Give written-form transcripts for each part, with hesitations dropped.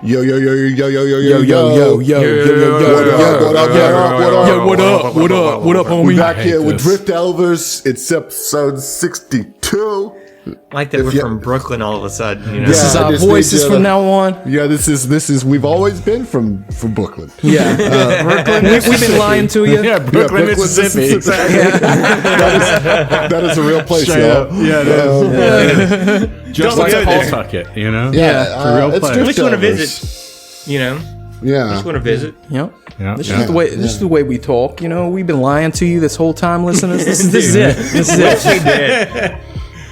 Yo, yo, yo, yo, yo, yo, Yo, yo, yo, yo, yo, yo, yo, what up, homie? We back here with Drift Elvers. It's episode 62. Like that we're from Brooklyn all of a sudden. You know? This is our voices from now on. Yeah, this is. We've always been from Brooklyn. Yeah, Brooklyn. We've been lying to you. Yeah, Brooklyn, Mississippi. That is a real place, Straight y'all. up. Yeah, it is. Just like Pawtucket, you know? Yeah, it's a real place. We just want to visit. You know? Yeah, just want to visit. Yep. Yeah, This is the way. This is the way we talk. You know, we've been lying to you this whole time, listeners. This is it. This is it. We did.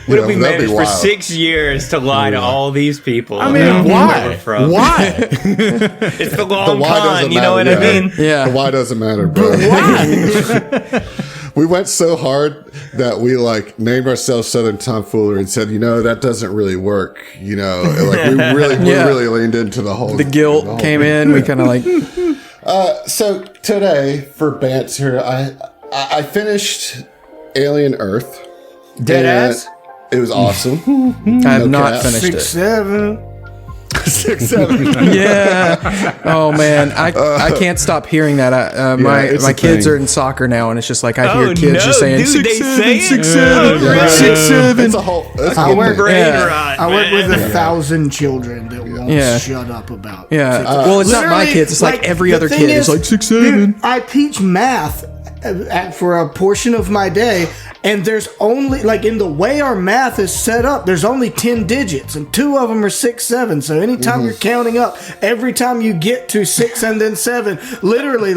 What have we managed for 6 years to lie to all these people? I mean, why? Why? It's the long why con, doesn't you know what matter, I mean? Yeah. The why doesn't matter, bro. Why? We went so hard that we named ourselves Southern Tomfoolery and said, that doesn't really work. We really leaned into the whole. The guilt came in. We kind of So today for Bants here, I finished Alien Earth. Dead ass. It was awesome. I have not finished 6, it. 7. 6, 7. Yeah. Oh man, I can't stop hearing that. My kids are in soccer now, and it's just like I hear kids just saying dude, 6, they 7, say 6, it? 7, Oh, really? 6, 7. It's a whole. I work Yeah. I work with 1,000 children that won't shut up about. Yeah. Well, it's not my Literally, kids. It's like every the other thing kid. is, It's like 6, 7. dude, I teach math for a portion of my day, and there's only in the way our math is set up, there's only 10 digits, and 2 of them are 6, 7. So anytime you're counting up, every time you get to 6 and then 7, literally,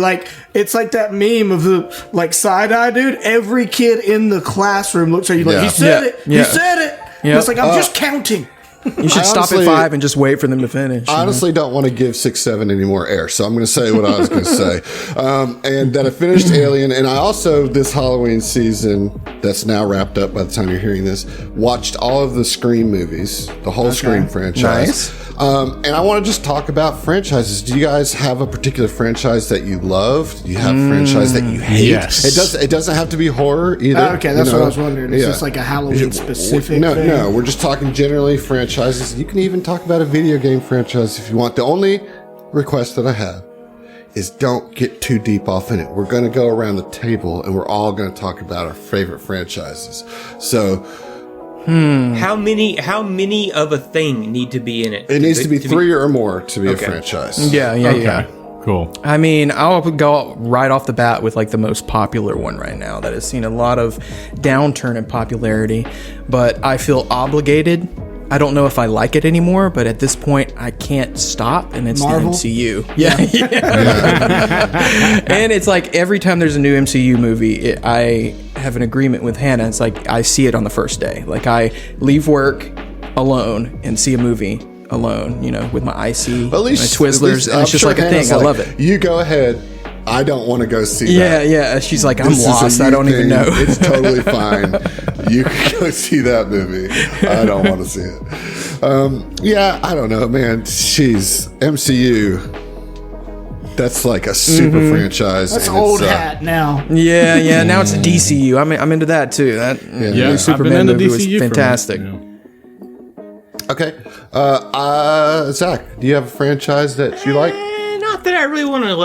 it's like that meme of the side eye dude. Every kid in the classroom looks at you like, he said it. He said it. Yeah. And it's like, I'm just counting. You should stop at 5 and just wait for them to finish. I honestly don't want to give 6, 7 any more air, so I'm going to say what I was going to say. And that I finished Alien, and I also, this Halloween season, that's now wrapped up by the time you're hearing this, watched all of the Scream movies, the whole Scream franchise. Nice. And I want to just talk about franchises. Do you guys have a particular franchise that you love? Do you have a franchise that you hate? Yes. It doesn't have to be horror either. Okay, that's what I was wondering. Is this like a Halloween specific thing? No, we're just talking generally franchises. You can even talk about a video game franchise if you want. The only request that I have is don't get too deep off in it. We're going to go around the table and we're all going to talk about our favorite franchises. So, How many of a thing need to be in it? it needs to be 3 or more to be a franchise. Yeah. Okay, cool. I mean, I'll go right off the bat with the most popular one right now that has seen a lot of downturn in popularity, but I feel obligated. I don't know if I like it anymore, but at this point, I can't stop, and it's Marvel? the MCU. Yeah. And it's like every time there's a new MCU movie, I have an agreement with Hannah. It's like I see it on the first day. Like I leave work alone and see a movie alone, with my IC, At least, my Twizzlers, and it's just like a Hannah's thing. I love it. You go ahead. I don't want to go see that. Yeah. She's like, I'm This is a lost. I you don't even thing. know. It's totally fine. You can go see that movie. I don't want to see it. I don't know, man. Jeez, MCU. That's like a super franchise. That's and old it's, hat now. Yeah. Now it's a DCU. I'm into that too. That new Superman movie was fantastic. Okay. Zach, do you have a franchise that you like? Not that I really want to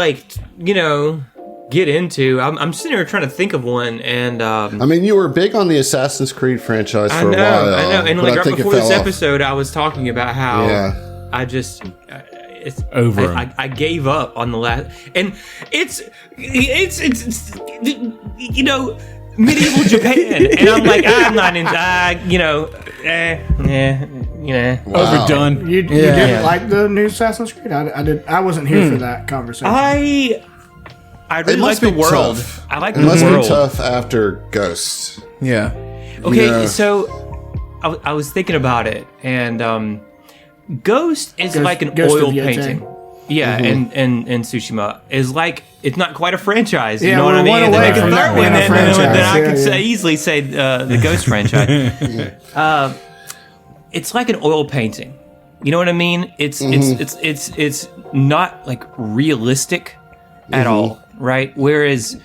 get into. I'm sitting here trying to think of one, and I mean, you were big on the Assassin's Creed franchise for a while. I know, and but I right think before it this fell off. episode, I was talking about how I just it's Over. I gave up on the last, and it's medieval Japan, and I'm like, I'm not into Wow. Overdone. You didn't like the new Assassin's Creed? I wasn't here for that conversation. I really It like must the be world. tough. I like It the must world. be tough after Ghosts. Yeah. Okay, Yeah. so I was thinking about it, and Ghost is like an Ghost of oil Yotei. painting. Yeah, and Tsushima is like, it's not quite a franchise. You Yeah, know what I we're mean? one And then away I could from throw that in being a then franchise. I could Yeah. easily say the Ghost franchise. It's like an oil painting. You know what I mean? It's not like realistic at all, right? Whereas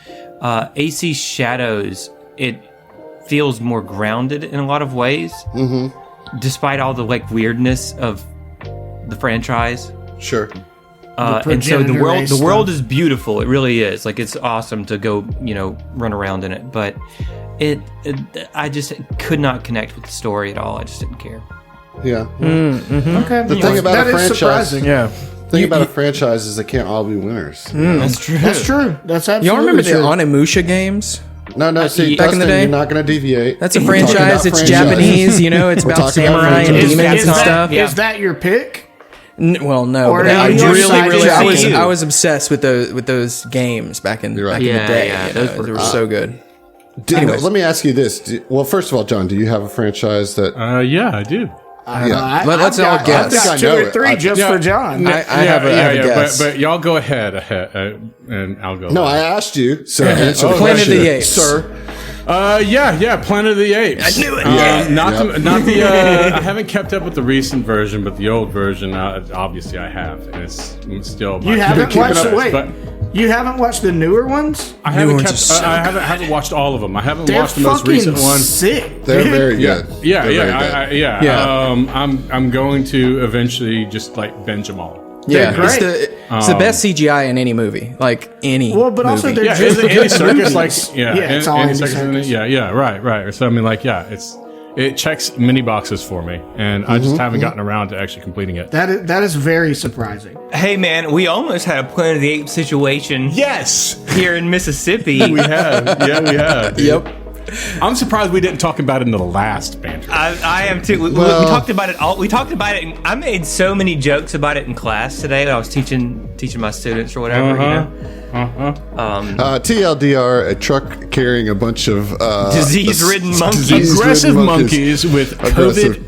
AC Shadows, it feels more grounded in a lot of ways, despite all the weirdness of the franchise. Sure. And so the progenitor world race is beautiful. It really is. Like, it's awesome to go, run around in it. But I just could not connect with the story at all. I just didn't care. Yeah. Okay. The thing about that a is franchise. surprising. Yeah. The thing about a franchise is they can't all be winners. That's true. That's true. That's absolutely Y'all remember the true. Onimusha games? No. See, back in the Dustin, day? you're not going to deviate. That's a We're talking franchise. about It's franchises. Japanese. It's We're about talking about samurai and franchises. demons and that, stuff. Yeah. Is that your pick? Well, no. Or But I are you really, excited I to was, see I you? was obsessed with those games back in You're right. the day. Yeah, those were they were so good. Let me ask you this. Well, first of all, John, do you have a franchise that... Yeah, I do. Let's all guess. I I've got know 2 or it. 3 I- just for John. I have a guess. But y'all go ahead, and I'll go. No, I asked you, so answer the Planet of question, the Apes. sir. Planet of the Apes. I knew it. Not the. I haven't kept up with the recent version, but the old version, obviously, I have, and it's still. You haven't keeping watched up, wait. but You haven't watched the newer ones? I haven't ones kept. are so I haven't watched all of them. I haven't They're watched the most fucking recent one. sick. They're dude. very Yeah, good. yeah, They're very yeah, good. yeah. I'm going to eventually just like binge them all. Yeah, They're great. it's the best CGI in any movie. Like any. Well, but also movie. they're Yeah, just Andy good Circus, movies. like it's all Andy Andy Circus in it. Circus. Yeah, right. So I mean, like, yeah, it checks many boxes for me, and I just haven't gotten around to actually completing it. That is very surprising. Hey, man, we almost had a Planet of the Apes situation Yes, here in Mississippi. we have. Yeah, we have. Yep. I'm surprised we didn't talk about it in the last banter. I am too. We talked about it all. We talked about it. And I made so many jokes about it in class today. When I was teaching my students or whatever. TLDR, a truck carrying a bunch of Disease-ridden monkeys. disease-ridden Aggressive monkeys with Aggressive. COVID.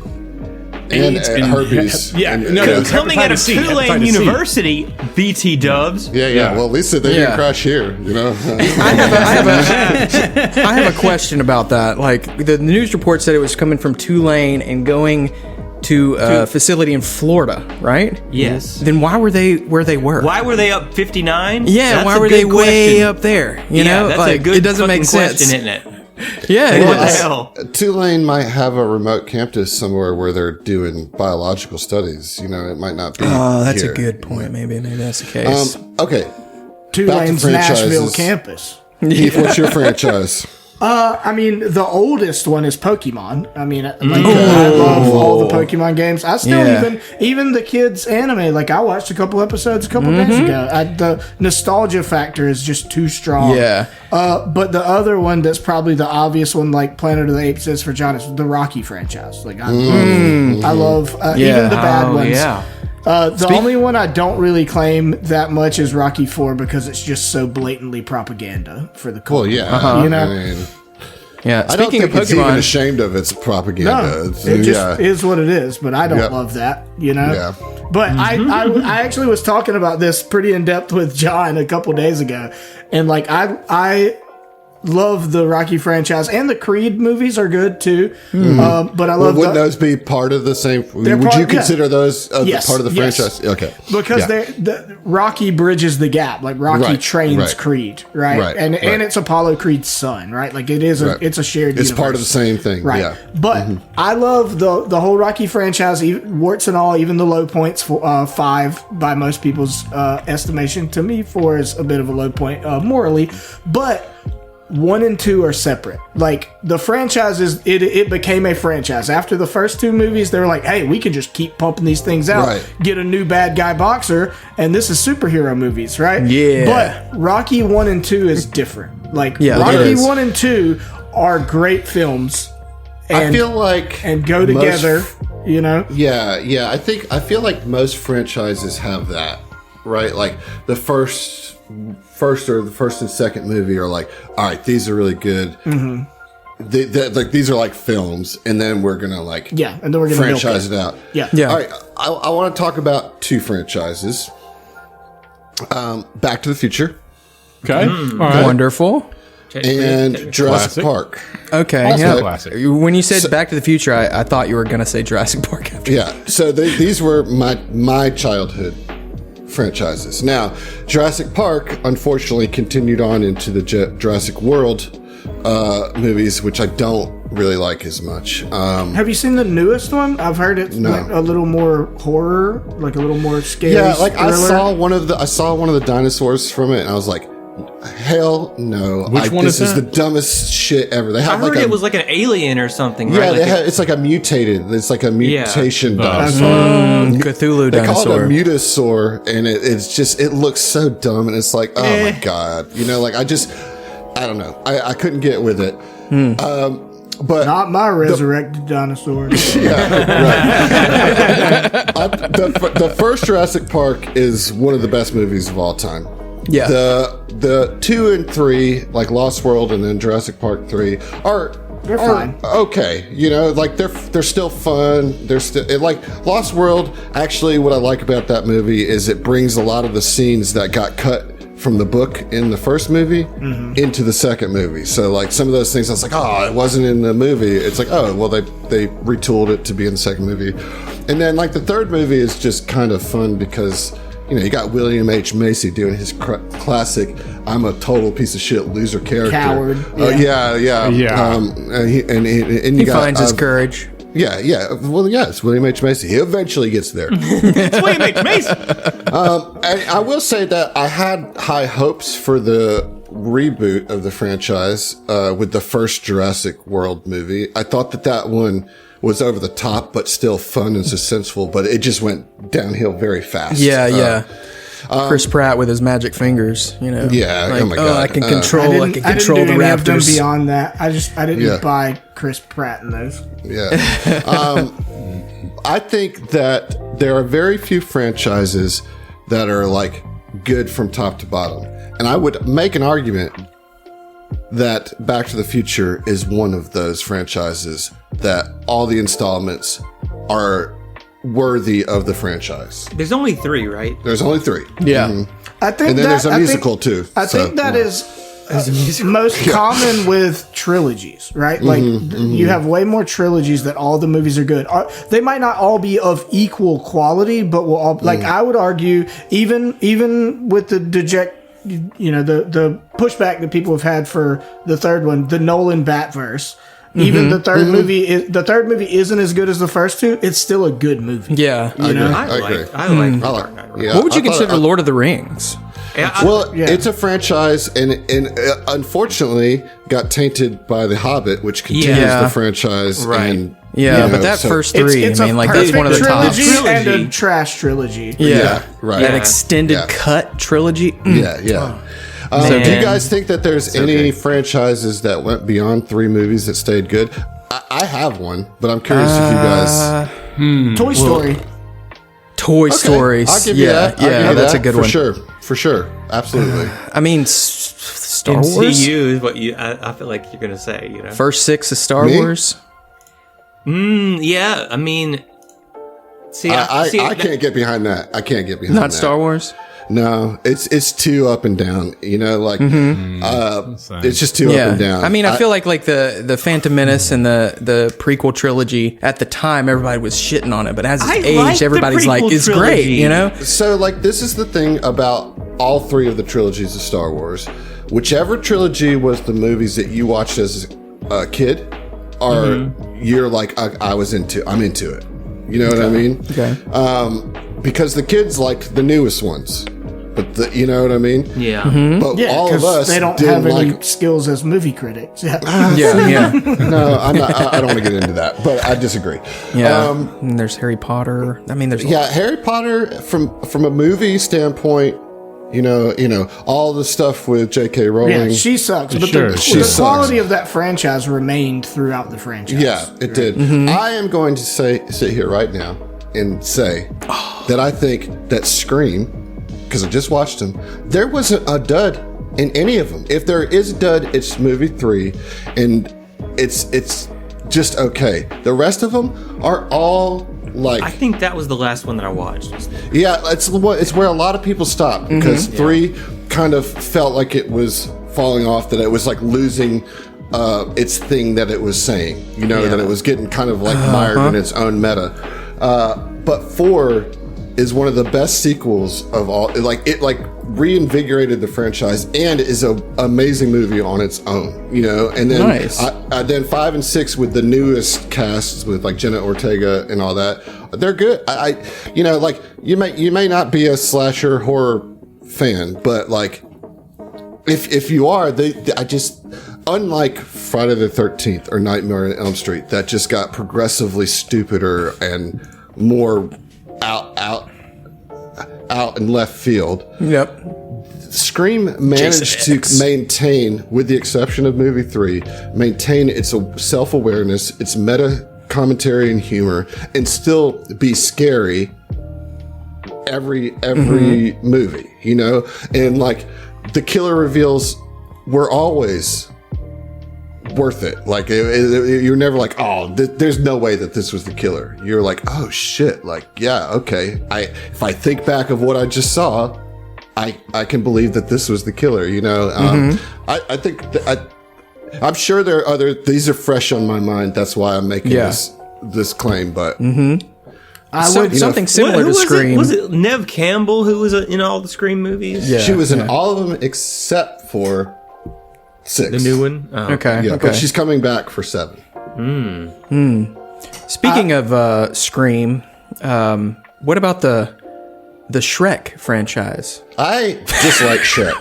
and AIDS herpes. Yeah, And- no, yeah. no, Coming out of Hepatitis C, Tulane hepatitis C. University, BT Dubs. Yeah. Well, at least they didn't Yeah. crash here. I have a question about that. Like the news report said it was coming from Tulane and going to a facility in Florida, right? Yes. Then why were they where they were? Why were they up 59? Yeah, That's why a were good they way question. up there? You Yeah, know, that's like a good it doesn't make fucking sense. question, isn't it? Yeah, it What the is. hell? Tulane might have a remote campus somewhere where they're doing biological studies. You know, it might not be. Oh, that's here. a good point. Maybe that's the case. Okay, Tulane's franchises. Nashville campus. Keith, what's your franchise? I mean, the oldest one is Pokemon. I mean, I love all the Pokemon games. I still Yeah. even the kids' anime. Like I watched a couple episodes a couple days ago. The nostalgia factor is just too strong. Yeah. But the other one that's probably the obvious one, like Planet of the Apes, is for John, is the Rocky franchise. Like I love even the bad Oh, ones. yeah. The only one I don't really claim that much is Rocky 4 because it's just so blatantly propaganda for the Well, culture. yeah, You know? I mean, Yeah. I don't Speaking think of it's even Pokemon, ashamed of its propaganda. No, It's- it just is what it is. But I don't Yeah. love that, you know. Yeah. But I actually was talking about this pretty in depth with John a couple days ago, and like I love the Rocky franchise, and the Creed movies are good too. But I love wouldn't the, those be part of the same? Would part- you consider those Yes, part of the yes. franchise? Okay, because Yeah. the Rocky bridges the gap. Like Rocky Right, trains right. Creed, right? Right, And right. it's Apollo Creed's son, right? Like it is Right. it's a shared. It's universe. part of the same thing, right? yeah. But I love the whole Rocky franchise, warts and all. Even the low points for 5 by most people's estimation. To me, 4 is a bit of a low point morally, but 1 and 2 are separate. Like the franchises, it became a franchise after the first 2 movies. They were like, "Hey, we can just keep pumping these things out, Right. get a new bad guy boxer, and this is superhero movies, right?" Yeah. But Rocky 1 and 2 is different. Like Yeah, it Rocky is. 1 and 2 are great films. I feel like and go together, you know. Yeah. I feel like most franchises have that, right? Like the first and second movie are like, all right, these are really good. Like these are like films, and then we're gonna like And then we're gonna franchise milk it out. Yeah. Yeah. All right, I want to talk about 2 franchises. Back to the Future Okay, all right. wonderful. and Jurassic Classic. Park. Okay, Also yeah. classic. When you said Back to the Future, I thought you were gonna say Jurassic Park after. Yeah, so these were my childhood franchises. Now, Jurassic Park unfortunately continued on into the Jurassic World movies, which I don't really like as much. Have you seen the newest one? I've heard it's like a little more horror, like a little more scary. Yeah, like thriller. I saw one of the dinosaurs from it, and I was like, hell no! Which one this is the that? dumbest shit ever. They I have heard like it was like an alien or something. yeah, right? it's like a mutated. It's like a mutation That's dinosaur. Cthulhu They call it a dinosaur. mutasaur, and it's just it looks so dumb, and it's like, oh my god, like I don't know, I couldn't get with it. But Not my resurrected dinosaur. the first Jurassic Park is one of the best movies of all time. Yeah. The 2 and 3, like Lost World and then Jurassic Park 3, are fine. okay. Like they're still fun. They're still like Lost World. Actually, what I like about that movie is it brings a lot of the scenes that got cut from the book in the first movie into the second movie. So like some of those things, I was like, oh, it wasn't in the movie. It's like, oh, well, they retooled it to be in the second movie. And then like the third movie is just kind of fun because, you got William H. Macy doing his classic, I'm a total piece of shit loser character. Coward. Yeah. And He finds his courage. Yeah. Well, yeah, it's William H. Macy. He eventually gets there. It's William H. Mason. And I will say that I had high hopes for the reboot of the franchise with the first Jurassic World movie. I thought that one was over the top, but still fun and suspenseful, but it just went downhill very fast. Yeah. Chris Pratt with his magic fingers, Yeah, Like, oh my God. I can control I didn't the do any of them raptors. beyond that. I didn't buy Chris Pratt in those. Yeah. I think that there are very few franchises that are like good from top to bottom. And I would make an argument that Back to the Future is one of those franchises that all the installments are worthy of the franchise. There's only 3, right? There's only 3. Yeah. I think And then there's a I musical think, too. I think that is most common with trilogies, right? Like you have way more trilogies that all the movies are good. They might not all be of equal quality, but will all like I would argue even with the the pushback that people have had for the third one, the Nolan Batverse. Even the third movie isn't as good as the first two. It's still a good movie. Yeah. I agree. I like The Dark Knight. Yeah, What would you I thought- consider Lord of the Rings? It's a franchise, and unfortunately got tainted by The Hobbit, which continues Yeah. the franchise. Right. And, Yeah, but that first three, It's I mean, like that's perfect one of the top. trilogy and a Trilogy. trash trilogy. Yeah. right. That Yeah. extended Yeah. cut trilogy. Yeah. So, do you Man. guys think that there's any franchises that went beyond 3 movies that stayed good? I have one, but I'm curious if you guys. Toy Story. Toy Stories. I'll give you that. I'll give Yeah, you that's that, a good for one. sure. For sure. Absolutely. I mean, Star Wars. MCU is what I feel like you're gonna say. First 6 is Star Me? Wars. Yeah. I mean, I can't get behind that. I can't get behind that. Not Star Wars. No, it's too up and down. It's just too up and down. I mean, I feel like the Phantom Menace and the prequel trilogy at the time, everybody was shitting on it, but as it's I aged, like the everybody's like, prequel it's great, trilogy. So, this is the thing about all 3 of the trilogies of Star Wars. Whichever trilogy was the movies that you watched as a kid, or you're like, I'm into it. You know what I mean? Okay. Because the kids liked the newest ones, but you know what I mean? Yeah. But Yeah, all of because us they don't didn't have any like. skills as movie critics. Yeah. Yeah. No, I'm not. I don't want to get into that, but I disagree. Yeah. And there's Harry Potter. I mean, there's Yeah, Harry Potter from a movie standpoint, all the stuff with J.K. Rowling. Yeah, she sucks. But Sure, the she sucks. quality of that franchise remained throughout the franchise. Yeah, it did. I am going to sit here right now and say that I think that Scream, because I just watched them, there wasn't a dud in any of them. If there is a dud, it's movie 3, and it's just okay. The rest of them are all like. I think that was the last one that I watched. Yeah, it's where a lot of people stopped because 3 kind of felt like it was falling off, that it was like losing its thing that it was saying, that it was getting kind of like mired in its own meta. But 4 is one of the best sequels of all. It reinvigorated the franchise and is an amazing movie on its own, you know. And then Nice. then 5 and 6 with the newest casts with like Jenna Ortega and all that, they're good. You know, like you may not be a slasher horror fan, but like if you are, I just, unlike Friday the 13th or Nightmare on Elm Street, that just got progressively stupider and more out in left field. Yep. Scream managed to maintain, with the exception of movie 3, maintain its self-awareness, its meta commentary and humor, and still be scary every movie, you know? And like the killer reveals were always worth it. Like you're never like, oh, there's no way that this was the killer. You're like, oh shit, like, yeah, okay. If I think back of what I just saw, I can believe that this was the killer, you know? I think I'm sure there are other, these are fresh on my mind. That's why I'm making this claim, but Something similar to Scream. Was it Nev Campbell who was in all the Scream movies? Yeah, she was in all of them except for 6. The new one? Oh. Okay. Yeah, okay. but she's coming back for 7. Speaking of Scream, what about the Shrek franchise? I dislike Shrek.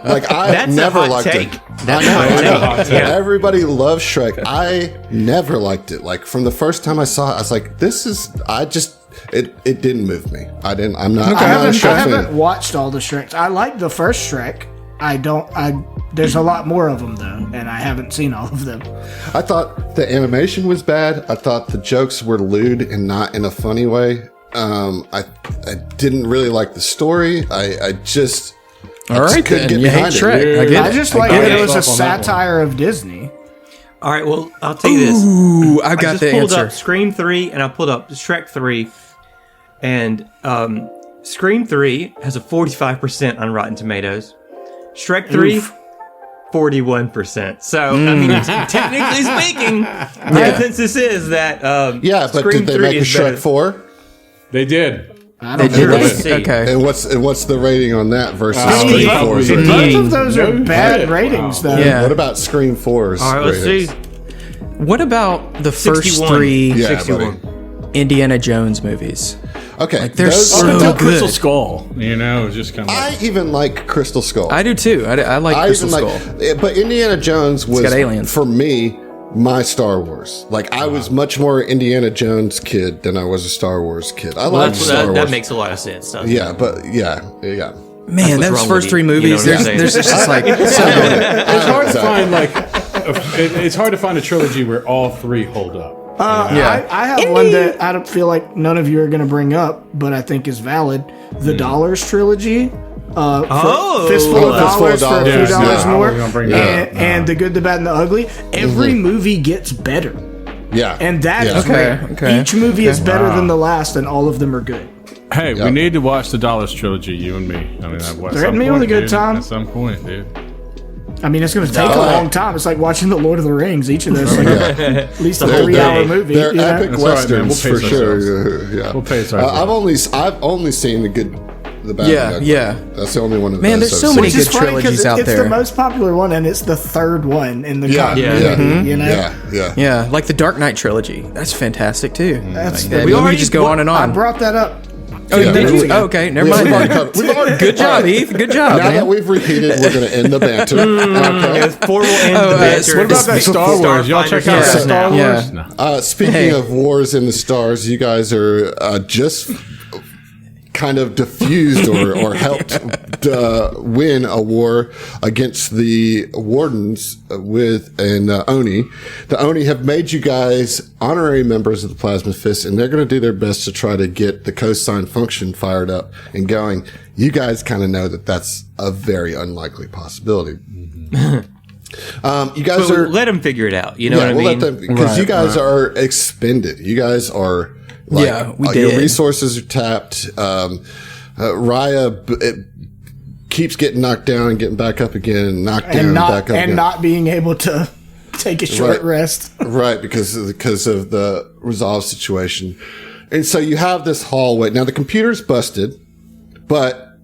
Like I That's never a hot liked take. it. That's I know. a hot take. Yeah. Everybody loves Shrek. I never liked it. Like from the first time I saw it, I was like, "This is." It didn't move me. I'm not a I Shrek fan. haven't watched all the Shreks. I like the first Shrek. There's a lot more of them though, and I haven't seen all of them. I thought the animation was bad. I thought the jokes were lewd and not in a funny way. I didn't really like the story. I just Alright couldn't then, get you hate behind it. Shrek. I get I it. just like get that it. it was a Off on that one. satire of Disney. All right, well, I'll tell you this. Ooh, I've got I just the pulled answer. up Scream 3 and I pulled up Shrek 3. And Scream 3 has a 45% on Rotten Tomatoes. Shrek 3, 41%. So, I mean, technically speaking, the consensus is that Yeah, but Scream did they 3 make a is better. Shrek 4? They did. I They don't did know. Let's see. Okay. And what's the rating on that versus Oh, Scream yeah. 4's Yeah. rating? Both of those are No bad shit. ratings Wow. though. Yeah. What about Scream 4's All right, let's ratings? see. What about the first 61. 3 Yeah, 61. Indiana Jones movies? Okay, they're so Up until good. Crystal Skull, you know, it's just kind of. I even like Crystal Skull. I do too. I like Crystal Skull. But Indiana Jones was got aliens. for me my Star Wars. Like I was much more Indiana Jones kid than I was a Star Wars kid. I Well, liked Star Wars. that makes a lot of sense, doesn't it? Yeah, but yeah. Man, what's those wrong first with 3 you. You know movies, what I'm saying? there's just like so good. It's hard to find it's hard to find a trilogy where all 3 hold up. I have one that I don't feel like none of you are going to bring up, but I think is valid. The Dollars trilogy. Fistful of Dollars for a few Dollars. dollars Yeah, more. I was gonna bring that up. And The Good, the Bad, and the Ugly. Every movie gets better. Yeah. And that is Okay, great. okay, Each movie is better Wow. than the last, and all of them are good. Hey, Yeah. we need to watch the Dollars trilogy, you and me. I mean, Threaten me with a good time. At some point, dude. I mean, it's going to take a long time. It's like watching The Lord of the Rings. Each of those is like at least a 3-hour movie. They're you know? epic That's all right, man. westerns We'll for pace sure. Yeah. We'll pace ourselves. I've only seen the good, the bad. Yeah, and the ugly. yeah. That's the only one of Man, those there's so I've many seen. good Which is funny 'cause trilogies out it's there. the most popular one, and it's the third one in the Yeah, continuity. You know, yeah. Yeah, like the Dark Knight trilogy. That's fantastic too. That's Like, we we already- just go on and I on. brought that up. Oh, Yeah. did you? Yeah. Oh, okay, never Yeah, mind. we've already covered- we've already- Good job, Heath. Good job, Now that man. we've repeated, we're going to end the banter. Okay. 4 will end the banter. What about that Star Wars? Y'all check out Starfinder Star now. Wars? Yeah. No. Speaking Hey. of wars in the stars, you guys are just kind of diffused or helped win a war against the Wardens with Oni. The Oni have made you guys honorary members of the Plasma Fist, and they're going to do their best to try to get the cosine function fired up and going. You guys kind of know that that's a very unlikely possibility. You guys But are let them figure it out. You know what I we'll mean? let them because you guys are expended. You guys are like Yeah, we your did. resources are tapped. Raya it keeps getting knocked down and getting back up again, and knocked down And back up again. not being able to take a short Right. rest. Right, because of the resolve situation. And so you have this hallway. Now the computer's busted, but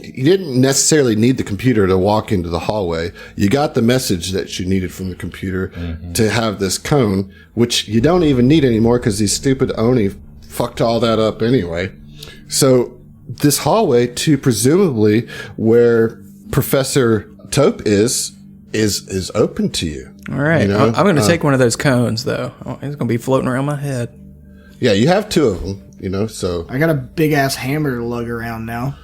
you didn't necessarily need the computer to walk into the hallway. You got the message that you needed from the computer to have this cone, which you don't even need anymore because these stupid Oni fucked all that up anyway. So this hallway to presumably where Professor Tope is open to you. All right. You know? I'm going to take one of those cones, though. Oh, it's going to be floating around my head. Yeah, you have 2 of them, so. I got a big ass hammer to lug around now.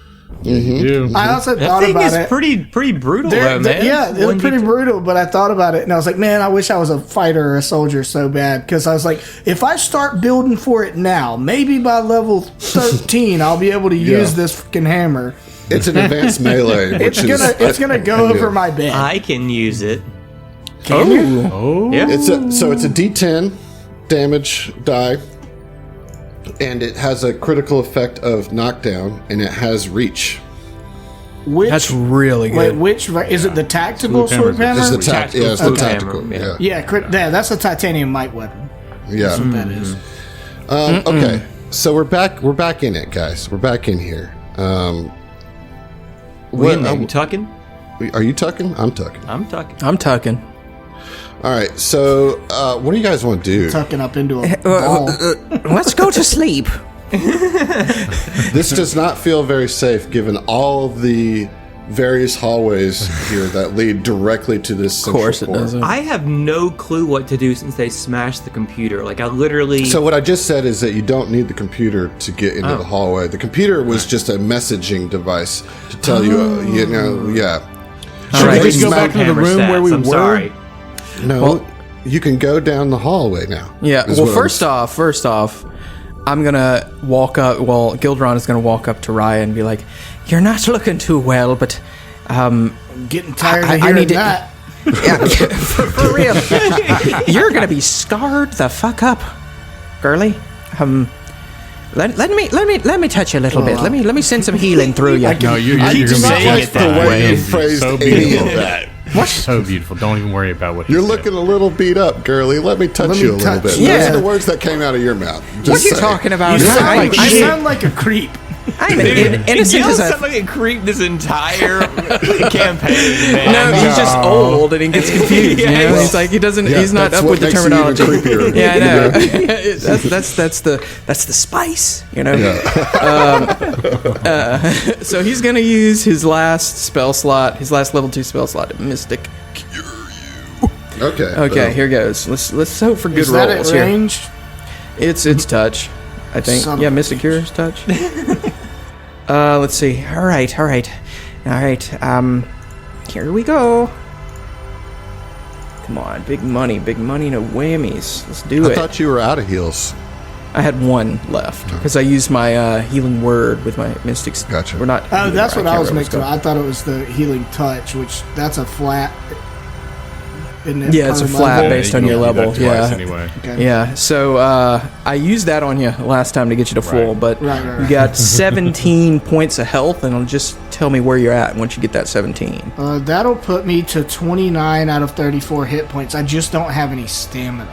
You do. I also That thought thing about is it. pretty brutal, though, man. Yeah, it was pretty brutal, but I thought about it and I was like, man, I wish I was a fighter or a soldier so bad. Because I was like, if I start building for it now, maybe by level 13, I'll be able to use this fucking hammer. It's an advanced melee. It's gonna go over my bed. I can use it. Can you? Oh. Yeah. It's a D10 damage die, and it has a critical effect of knockdown, and it has reach. Which, That's really wait, good. which is it? The tactical Swoop swoop hammer? hammer. It's the Tactical it's the swoop tactical. hammer, Yeah, that's a titanium might weapon. Yeah. That's what that is. Okay, so we're back in it, guys. We're back in here. We in there? You tucking? Are you tucking? I'm tucking. I'm tucking. I'm tucking. All right. So, what do you guys want to do? Tucking up into a ball. Let's go to sleep. This does not feel very safe, given all the various hallways here that lead directly to this. Of course, it central core. doesn't. I have no clue what to do since they smashed the computer. Like, I literally... So what I just said is that you don't need the computer to get into the hallway. The computer was just a messaging device to tell you, yeah. All right. we just go back to the Hammer room where we I'm were? sorry. No, you can go down the hallway now. Yeah. is Well, what first off, I'm gonna walk up. Well, Gildron is gonna walk up to Raya and be like, "You're not looking too well, but Getting tired of I hearing need to- that. yeah, for real, you're gonna be scarred the fuck up, girly. Let me touch you a little bit. Let me send some healing through you. No, you're I going do to not be like just the fine. way you phrased So any beautiful. of that. What? So beautiful. Don't even worry about what You're he said. looking a little beat up, girly. Let me touch Let me you a little touch bit. you. Those Yeah. are the words that came out of your mouth. What Just you saying. talking about? You I'm sound like a creep. I'm an innocent You as sound a. like a creep this entire campaign, man. No, he's just old and he gets confused. You know? He's like he doesn't. Yeah, he's not that's up what with the makes you even terminology. creepier. Yeah, I know. that's the spice. You know. So he's gonna use his last spell slot, his last level 2 spell slot, Mystic. Okay. Okay, here goes. Let's hope for good Is that rolls at here. range? It's touch, I think. Son of Yeah, a Mystic Cure is touch. Let's see. All right. Here we go. Come on, big money, no whammies. Let's do I it. thought you were out of heals. I had one left because I used my healing word with my mystics. Gotcha. We're not. Oh, that's what I can't was remember mixing. what's I thought it was the healing touch, which that's a flat. Isn't it? Yeah, it's a Per flat level? based on you your can do that level. twice Yeah. Anyway. Okay. Yeah, so I used that on you last time to get you to full, Right. but Right. you got 17 points of health, and it'll just tell me where you're at once you get that 17. That'll put me to 29 out of 34 hit points. I just don't have any stamina.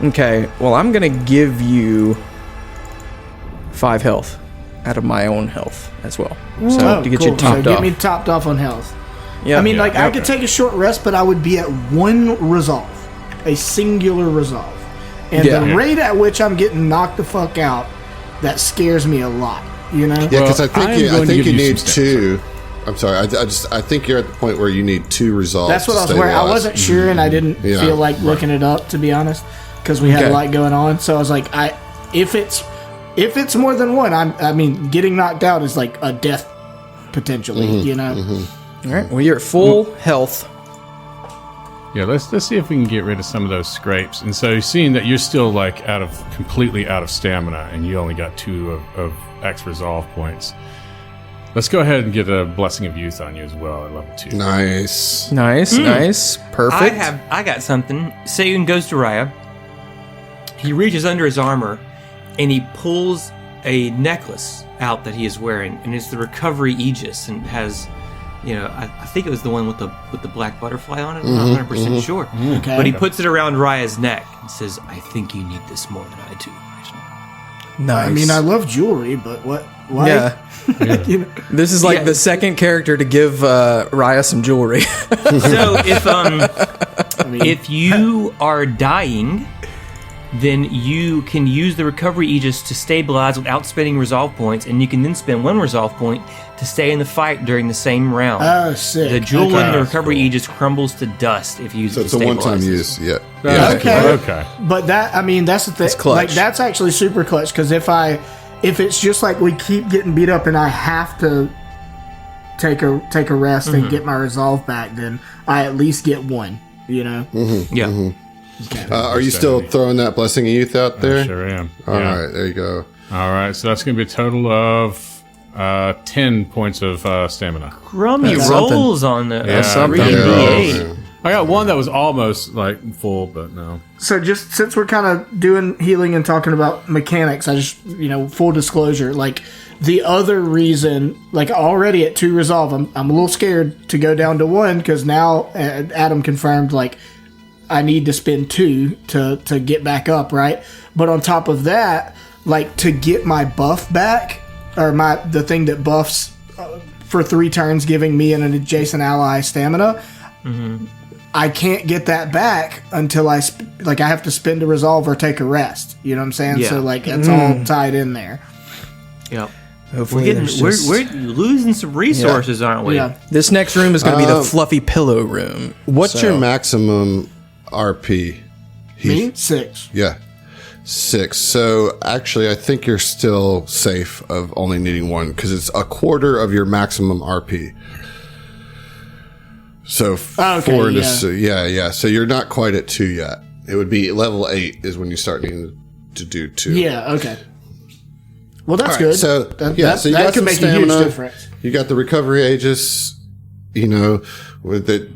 Okay, well, I'm going to give you 5 health out of my own health as well. So to get you cool. topped so off. get me topped off on health. Yeah. I mean, like, I okay. could take a short rest, but I would be at one resolve. A singular resolve. And Yeah. the rate at which I'm getting knocked the fuck out, that scares me a lot, you know? Yeah, because Well, I think I am you, I going to think give you you need some steps. 2. I'm sorry. I think you're at the point where you need 2 resolves. That's what to I was worried. I stabilize. wasn't sure, and I didn't Yeah. feel like looking it up, to be honest, because we had Okay. a lot going on. So I was like, if it's more than one, I mean, getting knocked out is like a death potentially, you know. All right, well, you're at full health. Yeah, let's see if we can get rid of some of those scrapes. And so, seeing that you're still like completely out of stamina, and you only got 2 of X resolve points, let's go ahead and get a Blessing of Youth on you as well at level 2. Nice. Nice, perfect. I got something. Sayun goes to Raya. He reaches under his armor and he pulls a necklace out that he is wearing, and it's the Recovery Aegis, and has, you know, I think it was the one with the black butterfly on it. I'm not 100% sure. Okay. But he puts it around Raya's neck and says, "I think you need this more than I do right now." Nice. I mean, I love jewelry, but what? Why? Yeah. You know? This is like the second character to give Raya some jewelry. So if you are dying, then you can use the recovery Aegis to stabilize without spending resolve points, and you can then spend 1 resolve point to stay in the fight during the same round. Oh, sick. The jewel Okay. in the recovery Aegis crumbles to dust if you use So it it's to a one-time stabilize. use. Yeah. Yeah. Okay. But that, I mean, that's the thing. clutch. Like, that's actually super clutch, because if it's just like we keep getting beat up and I have to take a rest and get my resolve back, then I at least get 1, you know? Yeah. Are you still throwing that Blessing of Youth out there? I sure am. All right, there you go. All right, so that's going to be a total of 10 points of stamina. Crummy That's rolls on the That's something. 3d8. I got one that was almost like full, but no. So just since we're kind of doing healing and talking about mechanics, I just, full disclosure, like the other reason, like already at 2 resolve, I'm a little scared to go down to 1 because now Adam confirmed like I need to spend 2 to get back up, right? But on top of that, like to get my buff back, or the thing that buffs for 3 turns, giving me an adjacent ally stamina, I can't get that back until I have to spend a resolve or take a rest. You know what I'm saying? Yeah. So like it's all tied in there. Yep. Hopefully We're losing some resources, aren't we? Yeah. This next room is going to be the fluffy pillow room. What's your maximum RP? Me? 6. Yeah. 6. So actually, I think you're still safe of only needing 1 because it's a quarter of your maximum RP. So 4 into yeah. So you're not quite at 2 yet. It would be level 8 is when you start needing to do 2. Yeah. Okay. Well, that's All right, good. so that you got could some make stamina. a huge difference. You got the recovery Aegis. With it,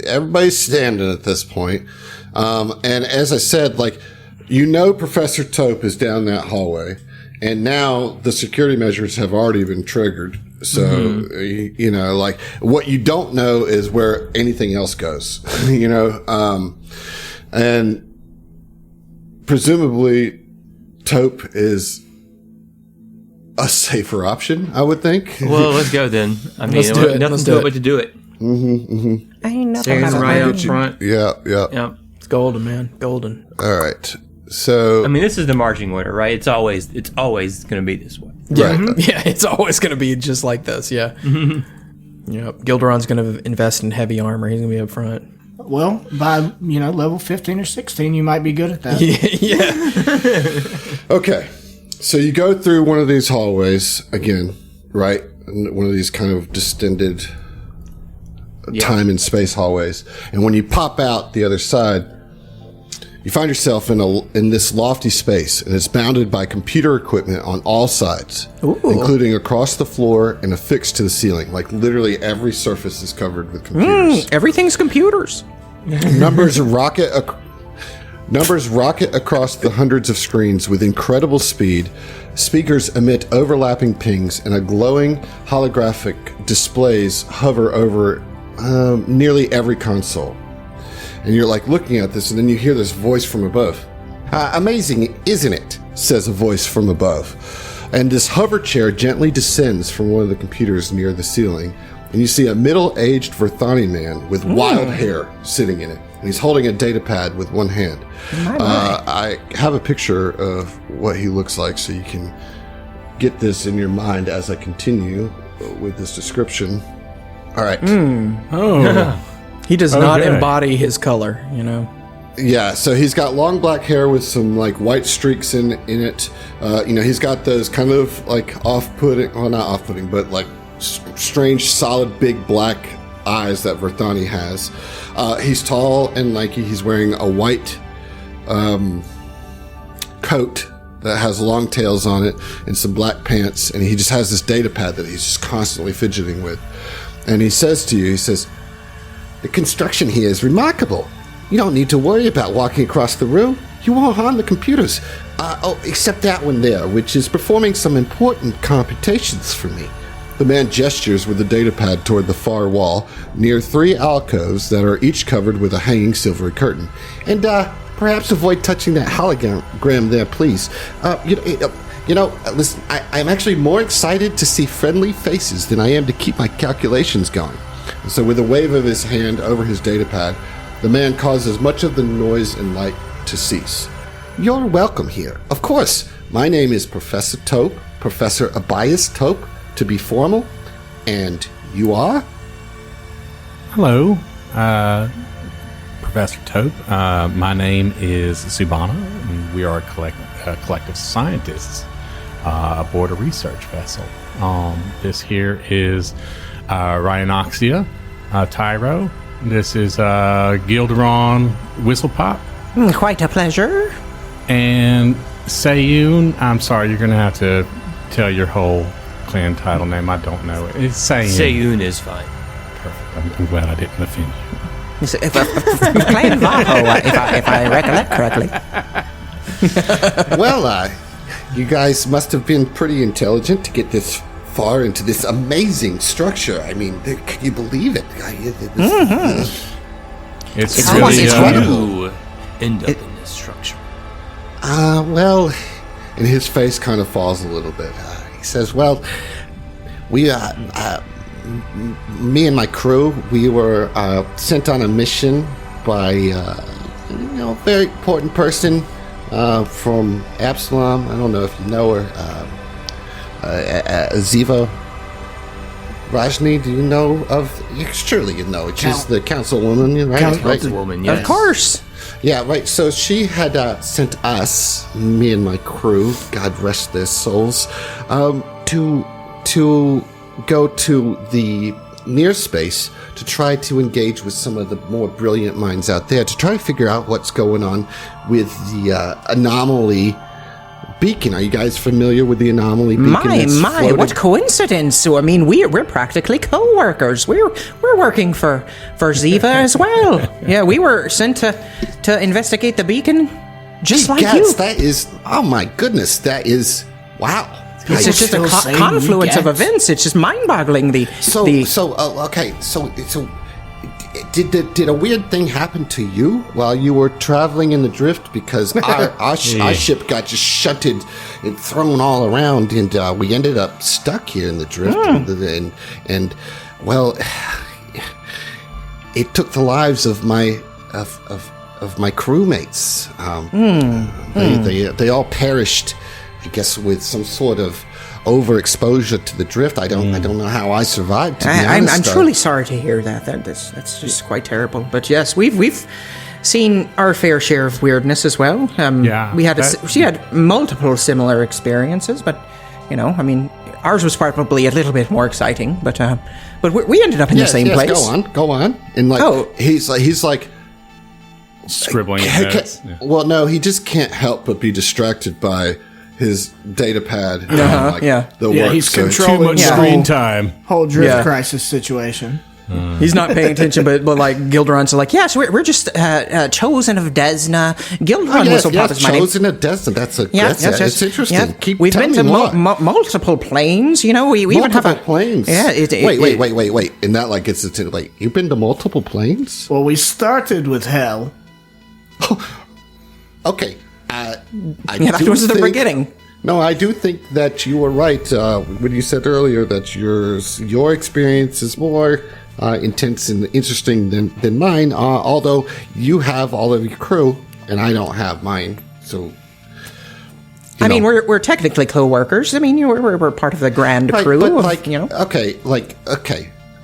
everybody's standing at this point. And as I said, Professor Tope is down that hallway, and now the security measures have already been triggered. So, what you don't know is where anything else goes, and presumably Tope is a safer option, I would think. Well, let's go then. I mean, Let's do it. nothing Let's to do it it. but to do it. Ain't nothing Standing about right it. up front. Yeah. Yep. It's golden, man. Golden. All right. So, I mean, this is the marching order, right? It's always going to be this way. Yeah, Right. yeah. It's always going to be just like this. Yeah. Yep. Gilderon's going to invest in heavy armor. He's going to be up front. Well, by level 15 or 16, you might be good at that. Yeah. okay. So you go through one of these hallways again, right? One of these kind of distended time and space hallways. And when you pop out the other side, you find yourself in this lofty space, and it's bounded by computer equipment on all sides, including across the floor and affixed to the ceiling. Like literally every surface is covered with computers. Everything's computers. Numbers rocket across the hundreds of screens with incredible speed. Speakers emit overlapping pings, and a glowing holographic displays hover over nearly every console. And you're looking at this, and then you hear this voice from above. Amazing, isn't it? Says a voice from above. And this hover chair gently descends from one of the computers near the ceiling, and you see a middle-aged Verthani man with wild hair sitting in it. And he's holding a data pad with one hand. I have a picture of what he looks like so you can get this in your mind as I continue with this description. All right. Oh. He does not Okay. embody his color, Yeah, so he's got long black hair with some white streaks in it. He's got those kind of off-putting, well, not off-putting, but strange, solid, big black eyes that Verthani has. He's tall and lanky. He's wearing a white coat that has long tails on it and some black pants, and he just has this data pad that he's just constantly fidgeting with. And he says to you, the construction here is remarkable. You don't need to worry about walking across the room. You won't harm the computers. Except that one there, which is performing some important computations for me. The man gestures with the data pad toward the far wall, near 3 alcoves that are each covered with a hanging silvery curtain. And, perhaps avoid touching that hologram there, please? Listen, I'm actually more excited to see friendly faces than I am to keep my calculations going. So with a wave of his hand over his datapad, the man causes much of the noise and light to cease. You're welcome here. Of course, my name is Professor Tope, Professor Abias Tope, to be formal. And you are? Hello, Professor Tope. My name is Subana, and we are a collective scientists aboard a research vessel. This here is Rhinoxia, Tyro. This is Gilderon Whistlepop. Quite a pleasure. And Sayun, I'm sorry, you're going to have to tell your whole clan title name. I don't know it. It's Sayun. Sayun is fine. Perfect. I'm glad I didn't offend you. Clan Vaho, if I recollect correctly. Well, you guys must have been pretty intelligent to get this far into this amazing structure. I mean, can you believe it? It's really really incredible. You end up in this structure. Well, and his face kind of falls a little bit. He says, well, we, me and my crew, we were sent on a mission by, a very important person from Absalom. I don't know if you know her. Ziva Rajni, do you know of? Surely you know. She's the councilwoman, right? Councilwoman, yes. Of course. Yeah, right. So she had sent us, me and my crew, God rest their souls, to go to the near space to try to engage with some of the more brilliant minds out there to try to figure out what's going on with the anomaly beacon. Are you guys familiar with the anomaly beacon? My, what coincidence. So, I mean, we're practically co-workers. We're working for Ziva as well. Yeah, we were sent to investigate the beacon just like you. That is, oh my goodness, that is, wow. It's just a confluence of events. It's just mind-boggling. Did a weird thing happen to you while you were traveling in the drift? Because our ship got just shunted and thrown all around, and we ended up stuck here in the drift. And well, it took the lives of my my crewmates. They all perished, I guess, with some sort of overexposure to the drift. I don't know how I survived. To be honest, I'm truly sorry to hear that. That's just quite terrible. But yes, we've seen our fair share of weirdness as well. She had multiple similar experiences, but I mean, ours was probably a little bit more exciting. But we ended up in the same place. Go on. And he's like scribbling. Well, no, he just can't help but be distracted by his data pad. The work. He's so controlling too much screen time. Whole drift crisis situation. He's not paying attention, but like Gilderon's like, yes, we're just chosen of Desna. Gilderon Whistlepop is my name. Chosen of Desna. That's it's interesting. Yeah. We've been to multiple planes. We even have planes. Yeah. Wait. And that gets it to you've been to multiple planes? Well, we started with hell. Okay. That was the beginning. No, I do think that you were right when you said earlier that your experience is more intense and interesting than mine, although you have all of your crew and I don't have mine. So, I mean, we're technically co-workers. I mean, we're part of the grand crew. But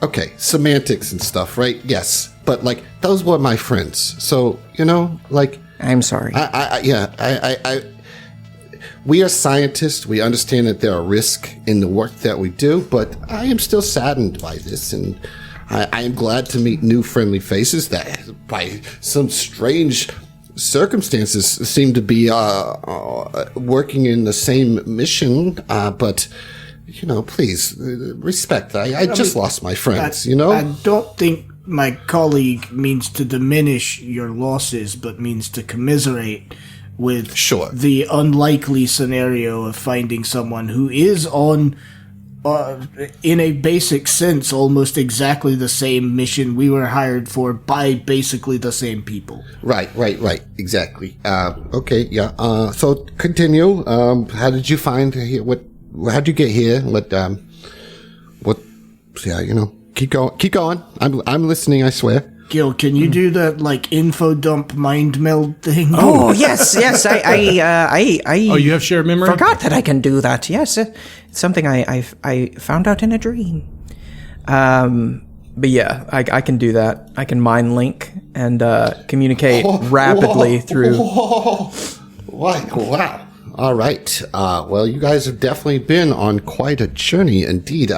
okay, semantics and stuff, right? Yes, but those were my friends. So I'm sorry. We are scientists. We understand that there are risks in the work that we do, but I am still saddened by this, and I am glad to meet new friendly faces that, by some strange circumstances, seem to be working in the same mission. But please respect. I just lost my friends. I don't think my colleague means to diminish your losses, but means to commiserate with the unlikely scenario of finding someone who is on in a basic sense, almost exactly the same mission we were hired for by basically the same people. Right, exactly. Okay, yeah. So continue. How did you find here? How'd you get here? Yeah, keep going. I'm listening, I swear. Gil, can you do that info dump mind meld thing? Oh yes. I you have shared memory? Forgot that I can do that. Yes, it's something I found out in a dream. But yeah, I can do that. I can mind link and communicate rapidly through. Wow. All right. Well, you guys have definitely been on quite a journey indeed.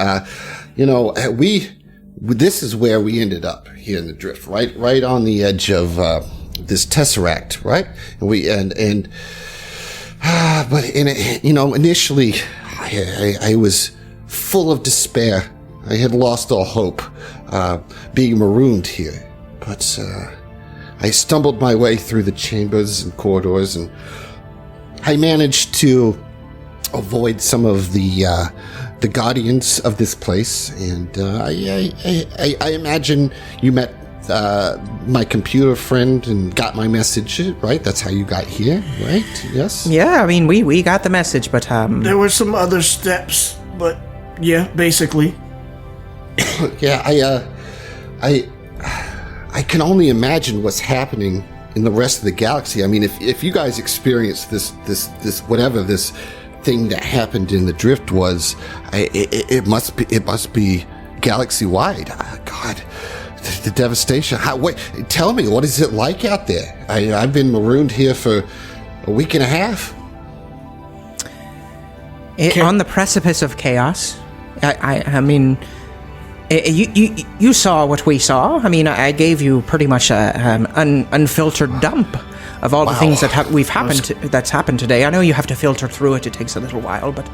This is where we ended up here in the drift, right on the edge of this tesseract, right? But initially, I was full of despair. I had lost all hope, being marooned here. But I stumbled my way through the chambers and corridors, and I managed to avoid some of the guardians of this place, and I imagine you met my computer friend and got my message, right? That's how you got here, right? Yes? Yeah, I mean, we got the message, but there were some other steps, but yeah, basically. Yeah, I can only imagine what's happening in the rest of the galaxy. I mean, if you guys experienced this whatever this thing that happened in the drift was, it must be galaxy wide. God, the devastation. Tell me, what is it like out there? I've been marooned here for a week and a half. On the precipice of chaos. I mean, you saw what we saw. I mean, I gave you pretty much an unfiltered dump of all the things that's happened today. I know you have to filter through it. It takes a little while, but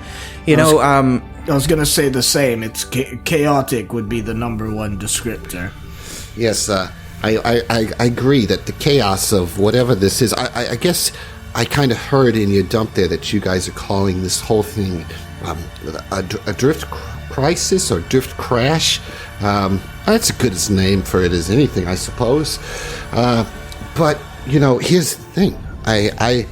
I was gonna say the same. It's chaotic would be the number one descriptor. Yes, I agree that the chaos of whatever this is. I guess I kind of heard in your dump there that you guys are calling this whole thing a drift crisis or drift crash. That's as good a name for it as anything, I suppose. But here's the thing. I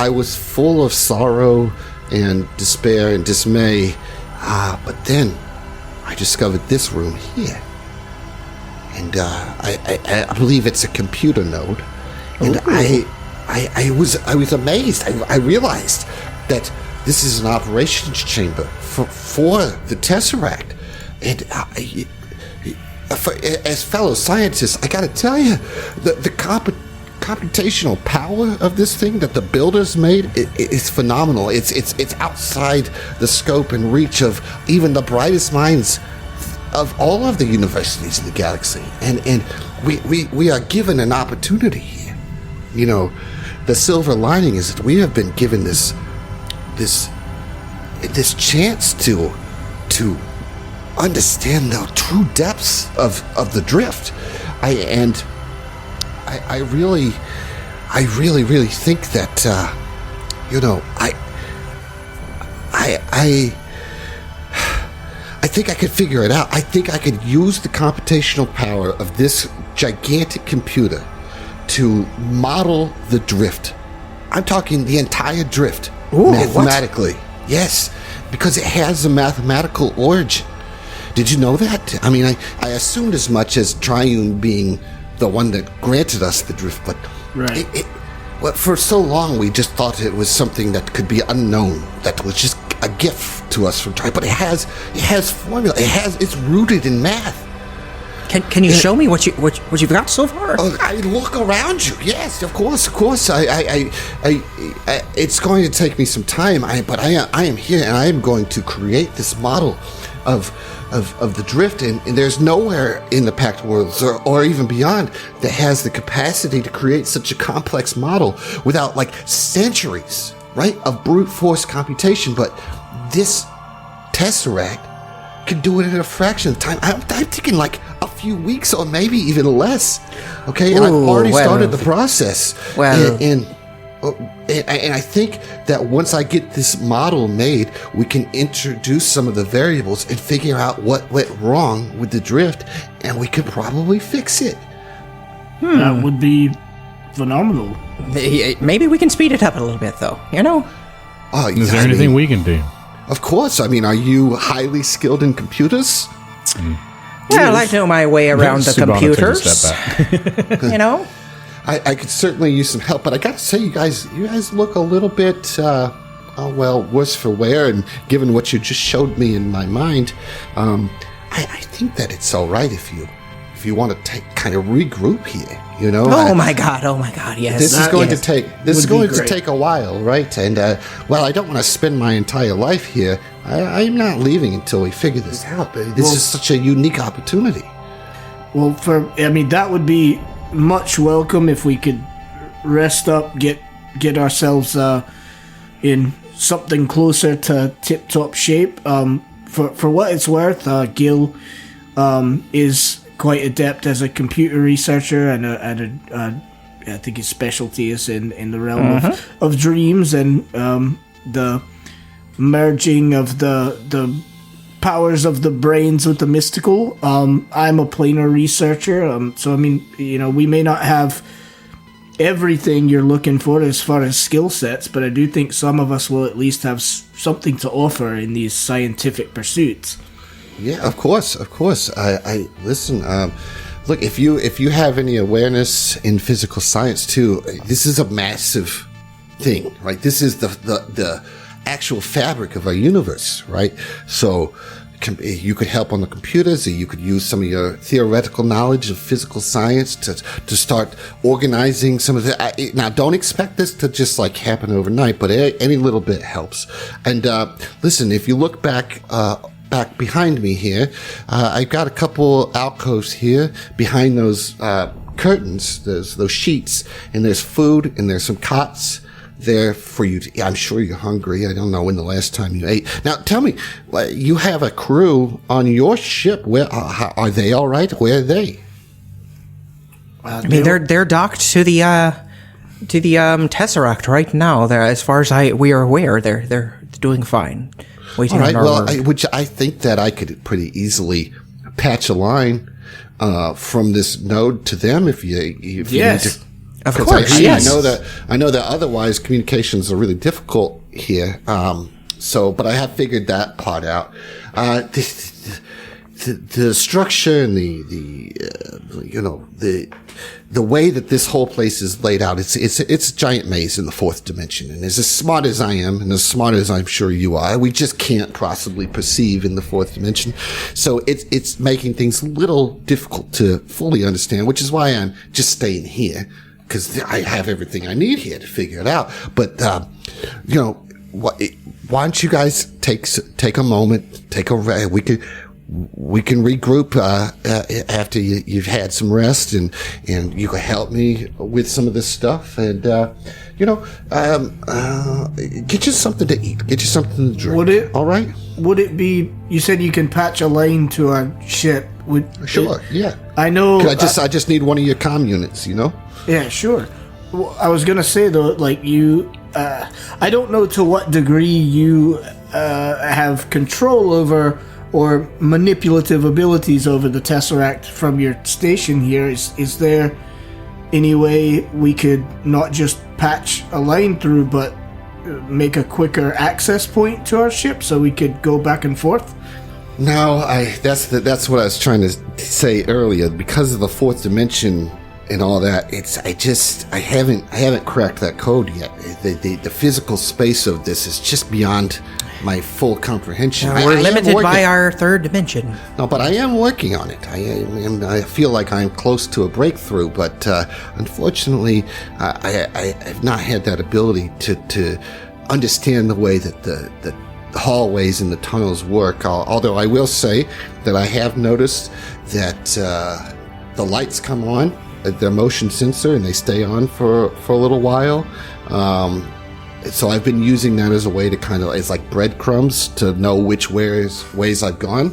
was full of sorrow and despair and dismay. But then I discovered this room here. And I believe it's a computer node. And I was amazed. I realized that this is an operations chamber for the Tesseract. And as fellow scientists, I gotta tell you, the computational power of this thing that the builders made is phenomenal. It's outside the scope and reach of even the brightest minds of all of the universities in the galaxy. And we are given an opportunity here. The silver lining is that we have been given this chance to understand the true depths of the drift. I really think that I think I could figure it out. I think I could use the computational power of this gigantic computer to model the drift. I'm talking the entire drift. Ooh, mathematically. What? Yes, because it has a mathematical origin. Did you know that? I mean, I assumed as much as Triune being the one that granted us the drift, but right. Well, for so long we just thought it was something that could be unknown, that was just a gift to us from Triune. But it has formula. It's rooted in math. Can you show me what you've got so far? I look around you. Yes, of course. It's going to take me some time. But I am here, and I am going to create this model of the drift, and there's nowhere in the Pact Worlds or even beyond that has the capacity to create such a complex model without centuries, right, of brute force computation. But this Tesseract can do it in a fraction of time. I'm thinking a few weeks or maybe even less. Okay, and I've already started the process. Well, and and I think that once I get this model made, we can introduce some of the variables and figure out what went wrong with the drift, and we could probably fix it. That would be phenomenal. Maybe we can speed it up a little bit, though. You know? Is there anything we can do? Of course. I mean, are you highly skilled in computers? Well, I know my way around the Subhana computers. takes a step back. You know? I could certainly use some help, but I got to say, you guys look a little bit, worse for wear. And given what you just showed me in my mind, I think that it's all right if you want to kind of regroup here. You know? Oh my God! Yes. This is going to take a while, right? And I don't want to spend my entire life here. I'm not leaving until we figure this out. This is such a unique opportunity. Well, that would be much welcome if we could rest up, get ourselves in something closer to tip-top shape. For what it's worth, Gil is quite adept as a computer researcher, and I think his specialty is in the realm of dreams and the merging of the powers of the brains with the mystical. I'm a planar researcher, so I mean, we may not have everything you're looking for as far as skill sets, but I do think some of us will at least have something to offer in these scientific pursuits. Yeah, of course. I listen. Look, if you have any awareness in physical science too, this is a massive thing, right? This is the actual fabric of our universe, right? So you could help on the computers, or you could use some of your theoretical knowledge of physical science to start organizing some of the. Now, don't expect this to just like happen overnight, but any little bit helps. And listen, if you look back behind me here, I've got a couple alcoves here behind those curtains, those sheets, and there's food and there's some cots there for you to, I'm sure you're hungry. I don't know when the last time you ate. Now, tell me, you have a crew on your ship. Where are they? All right, where are they? I mean, they're docked to the Tesseract right now. They're, as far as we are aware, they're doing fine. Waiting all right. on our word. Which I think that I could pretty easily patch a line from this node to them if you need to. Of course, yes. I know that otherwise communications are really difficult here. But I have figured that part out. The structure and the way that this whole place is laid out, it's a giant maze in the fourth dimension. And as smart as I am, and as smart as I'm sure you are, we just can't possibly perceive in the fourth dimension. So it's making things a little difficult to fully understand, which is why I'm just staying here, because I have everything I need here to figure it out. But why don't you guys take a moment, we can regroup after you've had some rest, and you can help me with some of this stuff, and get you something to eat, get you something to drink. All right? Would it be? You said you can patch a lane to our ship. Sure. Yeah. I know. I just need one of your comm units. Yeah, sure. Well, I was gonna say though, like you, I don't know to what degree you have control over or manipulative abilities over the Tesseract from your station here. Is there any way we could not just patch a line through, but make a quicker access point to our ship so we could go back and forth? No, that's what I was trying to say earlier. Because of the fourth dimension and all that, I haven't cracked that code yet. The physical space of this is just beyond my full comprehension. We're limited by our third dimension. No, but I am working on it. I feel like I'm close to a breakthrough, but unfortunately, I have not had that ability to understand the way that the hallways and the tunnels work. Although I will say that I have noticed that the lights come on, their motion sensor, and they stay on for a little while. So I've been using that as a way to it's like breadcrumbs to know which ways I've gone.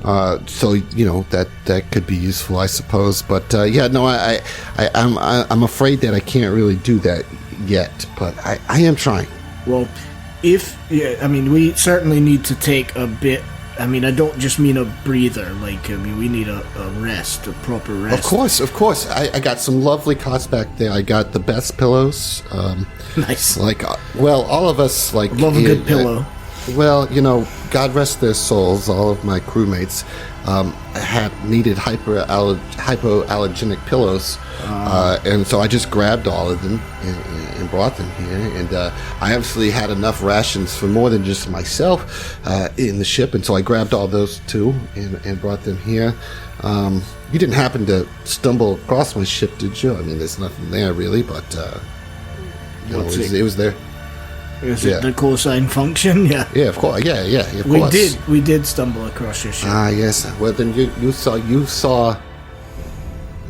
So that could be useful, I suppose. But I'm afraid that I can't really do that yet. But I am trying. Well, we certainly need to take a bit. I mean, I don't just mean a breather. We need a rest, a proper rest. Of course. I got some lovely cots back there. I got the best pillows. Nice. All of us love a good pillow. God rest their souls. All of my crewmates had needed hypoallergenic pillows, and so I just grabbed all of them and brought them here. And I obviously had enough rations for more than just myself in the ship, and so I grabbed all those too and brought them here. You didn't happen to stumble across my ship, did you? I mean, there's nothing there really, but it was there. Is it the cosine function? Yeah. Yeah, of course. Yeah, of course. We did stumble across your ship. Ah, yes. Well, then you saw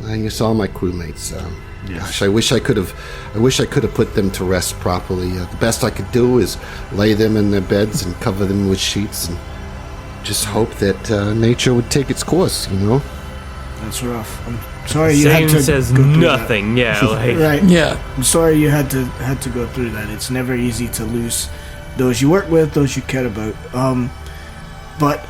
my crewmates. Yes. Gosh, I wish I could have put them to rest properly. The best I could do is lay them in their beds and cover them with sheets and just hope that nature would take its course. That's rough. I'm sorry you had to says go through nothing. That. Yeah, right. Yeah. I'm sorry you had to go through that. It's never easy to lose those you work with, those you care about. But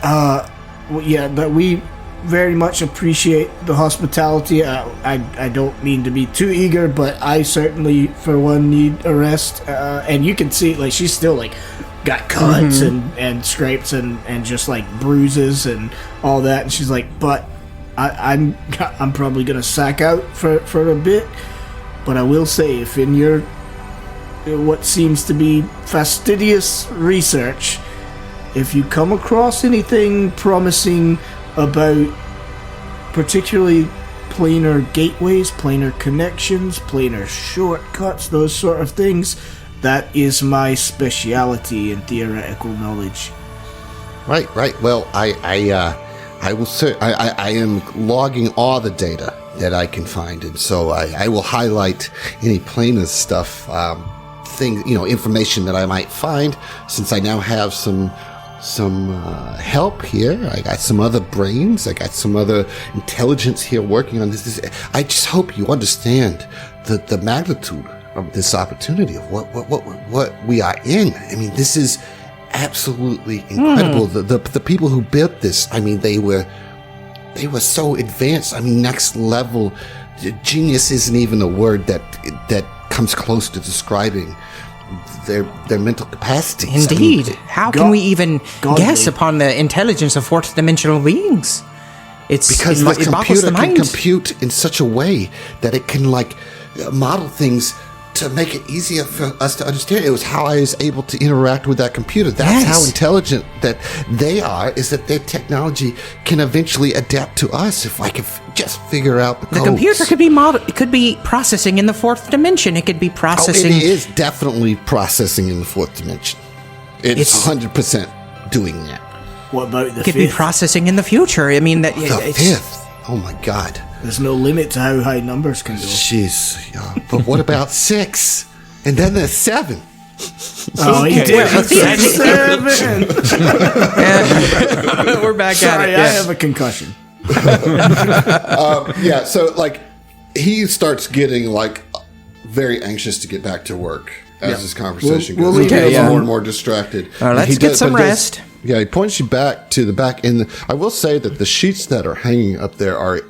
we very much appreciate the hospitality. I don't mean to be too eager, but I certainly, for one, need a rest. And you can see, she's still got cuts and scrapes and just bruises and all that. And she's like, but I'm probably gonna sack out for a bit, but I will say, if in your what seems to be fastidious research, if you come across anything promising about particularly planar gateways, planar connections, planar shortcuts, those sort of things, that is my speciality in theoretical knowledge. Right. Well, I will say I am logging all the data that I can find, and so I will highlight any planar stuff, information that I might find, since I now have some help here. I got some other brains. I got some other intelligence here working on this. I just hope you understand the magnitude of this opportunity of what we are in. I mean, this is absolutely incredible. The people who built this, I mean, they were so advanced. I mean, next level. Genius isn't even a word that comes close to describing their mental capacities. Indeed. How can we even guess upon the intelligence of fourth dimensional beings? Because the computer can compute in such a way that it can model things to make it easier for us to understand. It was how I was able to interact with that computer. That's how intelligent that they are, is that their technology can eventually adapt to us if I can just figure out the codes. Computer could be processing in the fourth dimension. It could be processing. It is definitely processing in the fourth dimension. It's 100% doing that. What about the fifth? Could be processing in the future. I mean, that the fifth. Oh my God. There's no limit to how high numbers can go. Jeez. Yeah. But what about 6? And then there's 7. Oh, he did. 7. We're back Sorry, at it. I have a concussion. So he starts getting very anxious to get back to work as this conversation goes. He gets more and more distracted. Let's get some rest. He points you back to the back end. I will say that the sheets that are hanging up there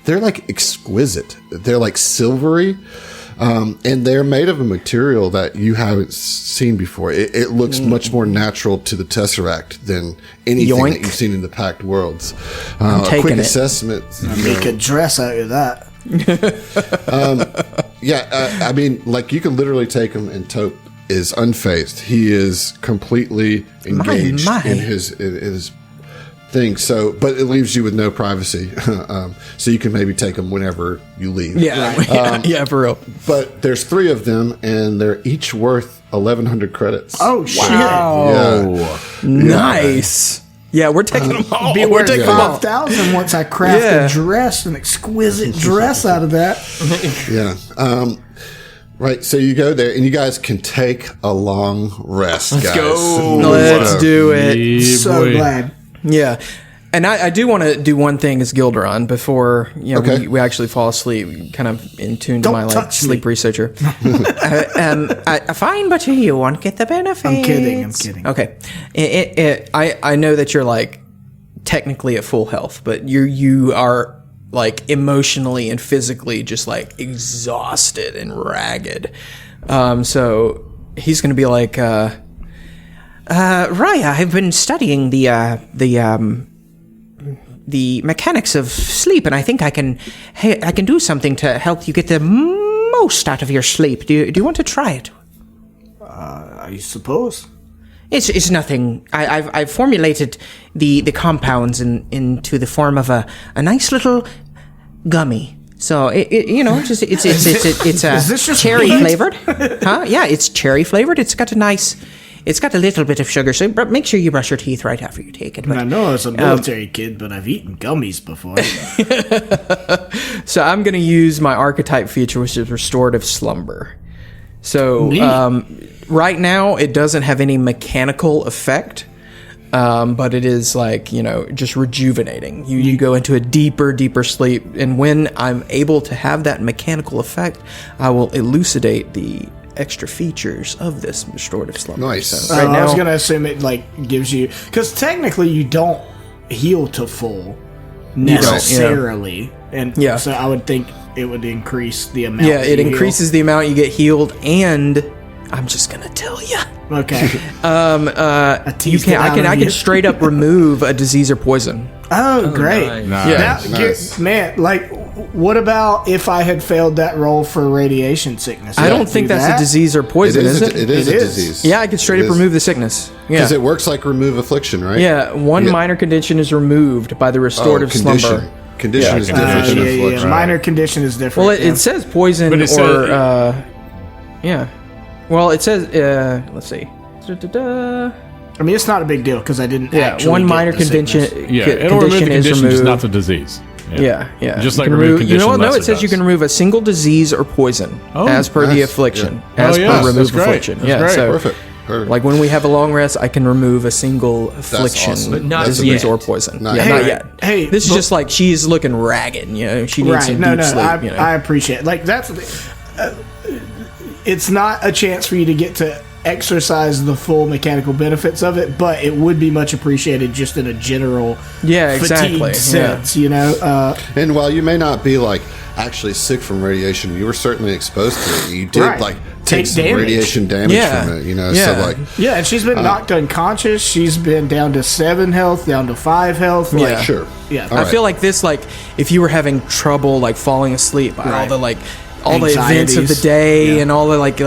they're exquisite. They're silvery, and they're made of a material that you haven't seen before. It looks much more natural to the Tesseract than anything that you've seen in the Pact Worlds. I'm taking quick it. assessment. Make a dress out of that. I mean, you can literally take him, and Tope is unfazed. He is completely engaged in his thing. So, but it leaves you with no privacy. So you can maybe take them whenever you leave. Yeah, for real. But there's 3 of them, and they're each worth 1,100 credits. Oh, shit. Yeah. Nice. Yeah, we're taking them all. We're taking 5,000 once I craft a dress, an exquisite dress out of that. Yeah. Right, so you go there, and you guys can take a long rest, guys. Let's do it. Yeah, So boy. glad. Yeah. And I do want to do one thing as Gilderon before we actually fall asleep, kind of in tune to my sleep researcher. Fine, but you won't get the benefits. I'm kidding. Okay. I know that you're like technically at full health, but you are like emotionally and physically just like exhausted and ragged. So he's going to be like, Raya, I've been studying the mechanics of sleep, and I think I can do something to help you get the most out of your sleep. Do you want to try it? I suppose. It's nothing. I've formulated the compounds into the form of a nice little gummy. So it's cherry flavored. Huh? Yeah, it's cherry flavored. It's got a little bit of sugar, so make sure you brush your teeth right after you take it. But, I know I was a military kid, but I've eaten gummies before. So I'm going to use my archetype feature, which is restorative slumber. So right now, it doesn't have any mechanical effect, but it is like, just rejuvenating. You go into a deeper sleep, and when I'm able to have that mechanical effect, I will elucidate the extra features of this restorative slumber. Nice. So I was gonna assume it like gives you, because technically you don't heal to full necessarily, and so I would think it would increase the amount. Yeah, it increases the amount you get healed, and I'm just gonna tell you. Okay. I can straight up remove a disease or poison. Oh, great! Nice. Man, like, what about if I had failed that roll for radiation sickness? I don't think that's a disease or poison, is it? It is a disease. Yeah, I could straight up remove the sickness. Yeah, because it works like remove affliction, right? Yeah, one minor condition is removed by the restorative slumber. Condition is different than affliction. Yeah. Minor condition is different. Well, it says poison yeah. Well, it says let's see. I mean, it's not a big deal because I didn't. actually one get minor the condition. It'll remove the condition, just not the disease. Yeah. Just like remove condition. You know what? No, it says you can remove a single disease or poison as per the affliction. Yeah. As per remove affliction. That's great. So Perfect. like when we have a long rest, I can remove a single affliction, awesome. But not disease yet. or poison. Not Yeah, yet. not yet. Hey, this is just like she's looking ragged. She needs some deep sleep. I appreciate it. Like that's it's not a chance for you to get to exercise the full mechanical benefits of it, but it would be much appreciated just in a general exactly sense, And while you may not be like actually sick from radiation, you were certainly exposed to it. You did like take some damage. Radiation damage from it, so like and she's been knocked unconscious. She's been down to 7 health, down to 5 health. Like, sure. Yeah. I feel like this, like if you were having trouble like falling asleep by all the events of the day and all the like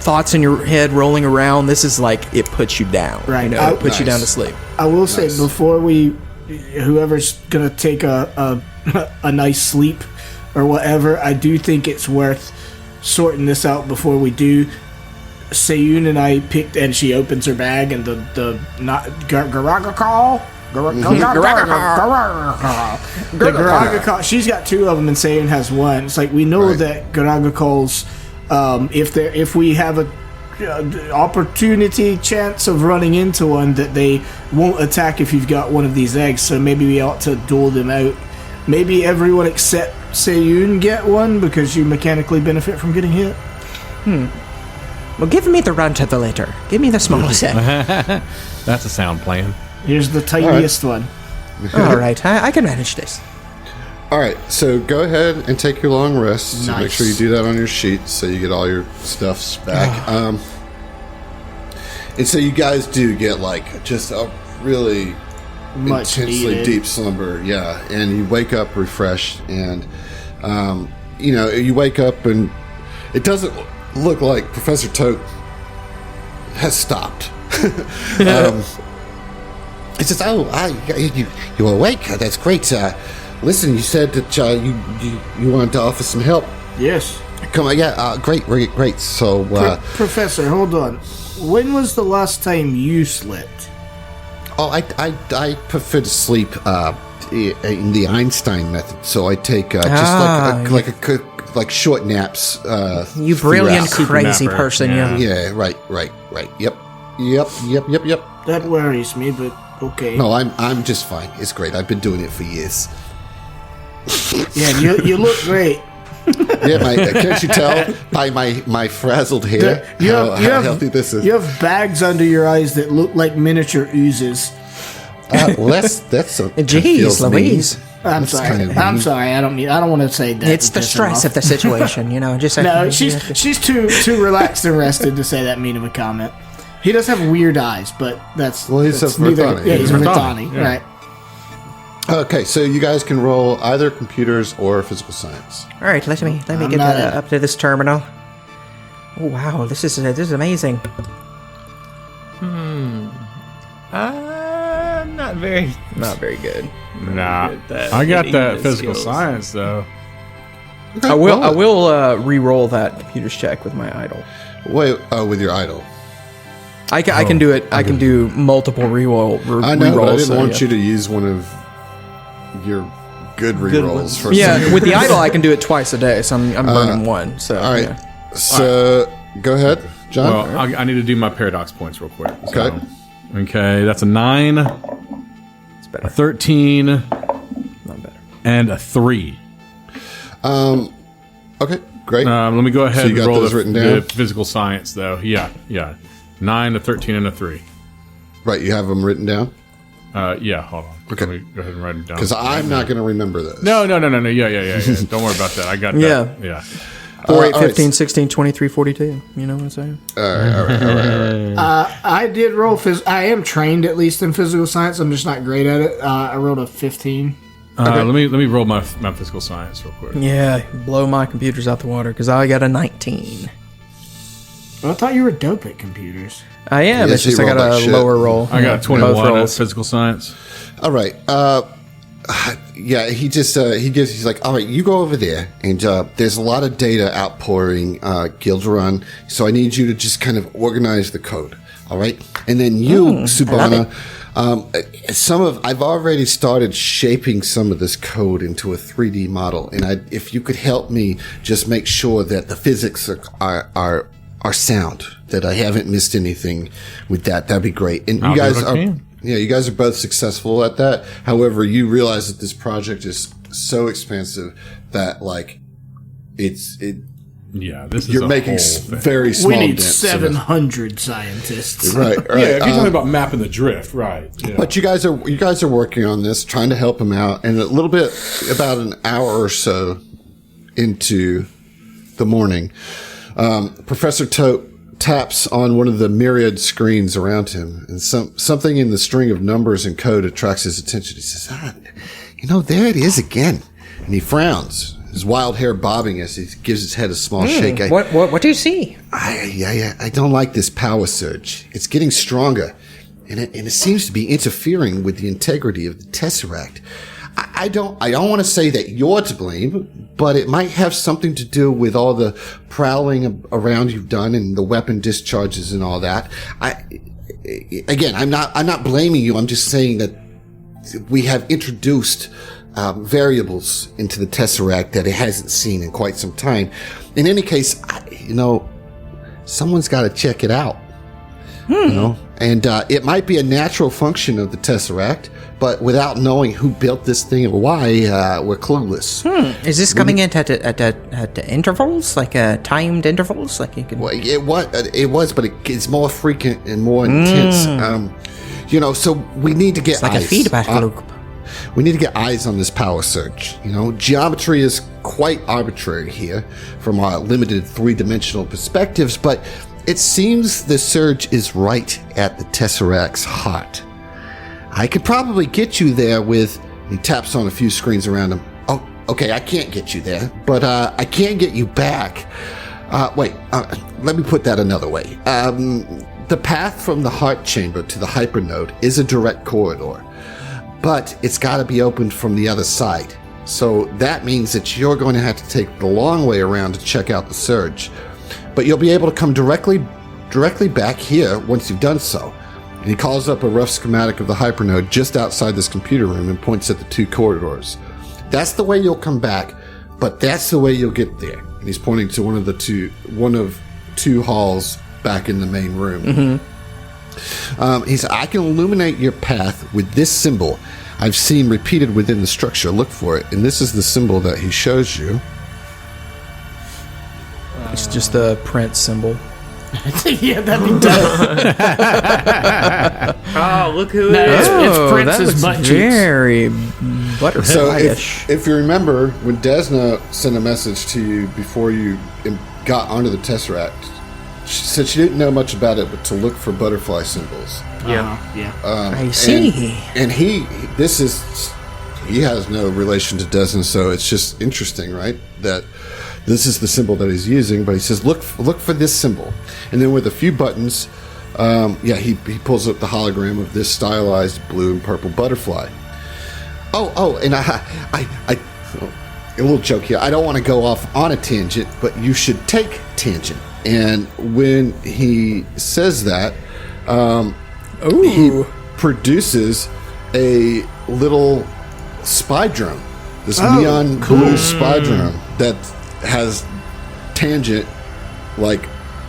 thoughts in your head rolling around, this is like it puts you down. Right. It puts you down to sleep. I will say before whoever's gonna take a nice sleep or whatever, I do think it's worth sorting this out before we do. Sayun and I picked, and she opens her bag, and the Garagakal. The Garagakal. She's got 2 of them, and Sayun has 1. It's like we know that Garagakal's, if we have a opportunity chance of running into one, that they won't attack if you've got one of these eggs. So maybe we ought to dole them out. Maybe everyone except Sayun get one because you mechanically benefit from getting hit. Well, give me the runt of the litter. Give me the smallest egg. That's a sound plan. Here's the tiniest one. All right, I can manage this. All right, so go ahead and take your long rest. So make sure you do that on your sheet so you get all your stuffs back. And so you guys do get like just a really Much intensely needed. deep slumber, and you wake up refreshed, and you wake up and it doesn't look like Professor Tope has stopped. He says, you're awake. That's great. Listen, you said that you wanted to offer some help. Yes. Come on, great. So, Professor, hold on. When was the last time you slept? Oh, I prefer to sleep in the Einstein method. So I take like short naps. You brilliant, throughout. crazy person, you. Yeah, right. Yep. That worries me, but Okay. No, I'm just fine. It's great. I've been doing it for years. Yeah, you look great. Yeah, can't you tell by my frazzled hair how healthy this is? You have bags under your eyes that look like miniature oozes. Well, that's Jeez, Louise. I'm sorry. I'm sorry. I don't want to say that. It's the stress of the situation, Just no, she's too relaxed and rested to say that mean of a comment. He does have weird eyes, but that's he's a Verthani. Yeah, he's a Verthani, right? Okay, so you guys can roll either computers or physical science. All right, let me get up to this terminal. Oh wow, this is amazing. Not very good. Nah, I got that physical science though. I will re-roll that computer's check with my idol. Wait, with your idol. I can do it. I can do multiple re-roll. I know, but I didn't want you to use one of your good re-rolls for. Yeah, with the idol, I can do it twice a day, so I'm burning one. So all right, yeah. So go ahead, John. Well, I need to do my paradox points real quick. Okay. Okay, that's a 9, It's better. a 13, Not better. and a 3. Okay, great. Let me go ahead So you and got roll those written down? the physical science, though. Yeah. 9, a 13, and a 3. Right, you have them written down? Yeah, hold on. Okay. Let me go ahead and write them down. Because I'm not going to remember those. No. Yeah. Don't worry about that. I got that. Yeah. 4, 8, all right. 15, 16, 23, 42. You know what I'm saying? All right. I did roll I am trained at least in physical science. I'm just not great at it. I rolled a 15. Let me roll my physical science real quick. Yeah, blow my computers out the water because I got a 19. Well, I thought you were dope at computers. I am. Yes, It's just you I got rolled like a shit. lower roll. I got Both 21 at rolls. physical science. All right. Yeah, he just he's like, all right, you go over there, and there's a lot of data outpouring Guild Run, so I need you to just kind of organize the code. All right, and then you, Subhana, I've already started shaping some of this code into a 3D model, and if you could help me just make sure that the physics are sound, that I haven't missed anything with that'd be great. And you guys are. Yeah, you guys are both successful at that. However, you realize that this project is so expensive that, like, this is you're making very small. We need dents 700 scientists. Right. Yeah, if you're talking about mapping the drift, right? Yeah. But you guys are working on this, trying to help him out, and a little bit about an hour or so into the morning, Professor Tope taps on one of the myriad screens around him, and something in the string of numbers and code attracts his attention. He says, there it is again. And he frowns, his wild hair bobbing as he gives his head a small shake. What do you see? I don't like this power surge. It's getting stronger, and it seems to be interfering with the integrity of the Tesseract. I don't want to say that you're to blame, but it might have something to do with all the prowling around you've done and the weapon discharges and all that. I'm not blaming you. I'm just saying that we have introduced variables into the Tesseract that it hasn't seen in quite some time. In any case, someone's got to check it out. And it might be a natural function of the Tesseract, but without knowing who built this thing and why, we're clueless. Is this coming in at intervals, like timed intervals, like you can? Well, it was, but it's more frequent and more intense. So we need to get It's like eyes. a feedback loop. We need to get eyes on this power surge. Geometry is quite arbitrary here from our limited three-dimensional perspectives, but it seems the surge is right at the Tesseract's heart. I could probably get you there with... He taps on a few screens around him. Oh, okay, I can't get you there, but I can get you back. Let me put that another way. The path from the heart chamber to the hypernode is a direct corridor, but it's got to be opened from the other side. So that means that you're going to have to take the long way around to check out the surge. But you'll be able to come directly back here once you've done so. And he calls up a rough schematic of the hypernode just outside this computer room and points at the two corridors. That's the way you'll come back, but that's the way you'll get there. And he's pointing to one of two halls back in the main room. He said, I can illuminate your path with this symbol I've seen repeated within the structure. Look for it. And this is the symbol that he shows you. It's just the Prince symbol. Yeah, that'd be dope. Oh, look who it No, is. it's Prince's butt cheeks. very So butterfly-ish. if you remember, when Desna sent a message to you before you got onto the Tesseract, she said she didn't know much about it, but to look for butterfly symbols. Yeah. I see. And he has no relation to Desna, so it's just interesting, right? That this is the symbol that he's using, but he says, look for this symbol. And then with a few buttons, he pulls up the hologram of this stylized blue and purple butterfly. And I a little joke here. I don't want to go off on a tangent, but you should take tangent. And when he says that, he produces a little spy drone, this neon blue spy drone that has tangent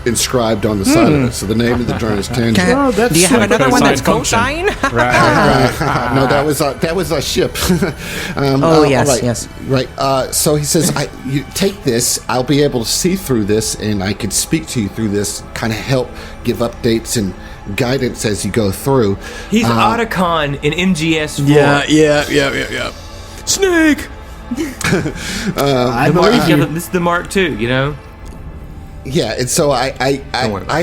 inscribed on the side of it. So the name of the drone is Tangent. Do you have another one that's cosine cosine? Right. No, that was a ship. Yes. Right. So he says, you take this. I'll be able to see through this, and I can speak to you through this. Kind of help give updates and guidance as you go through. He's Otacon in MGS4. Yeah. Snake! I believe you. This is the Mark II, you know? Yeah, and so I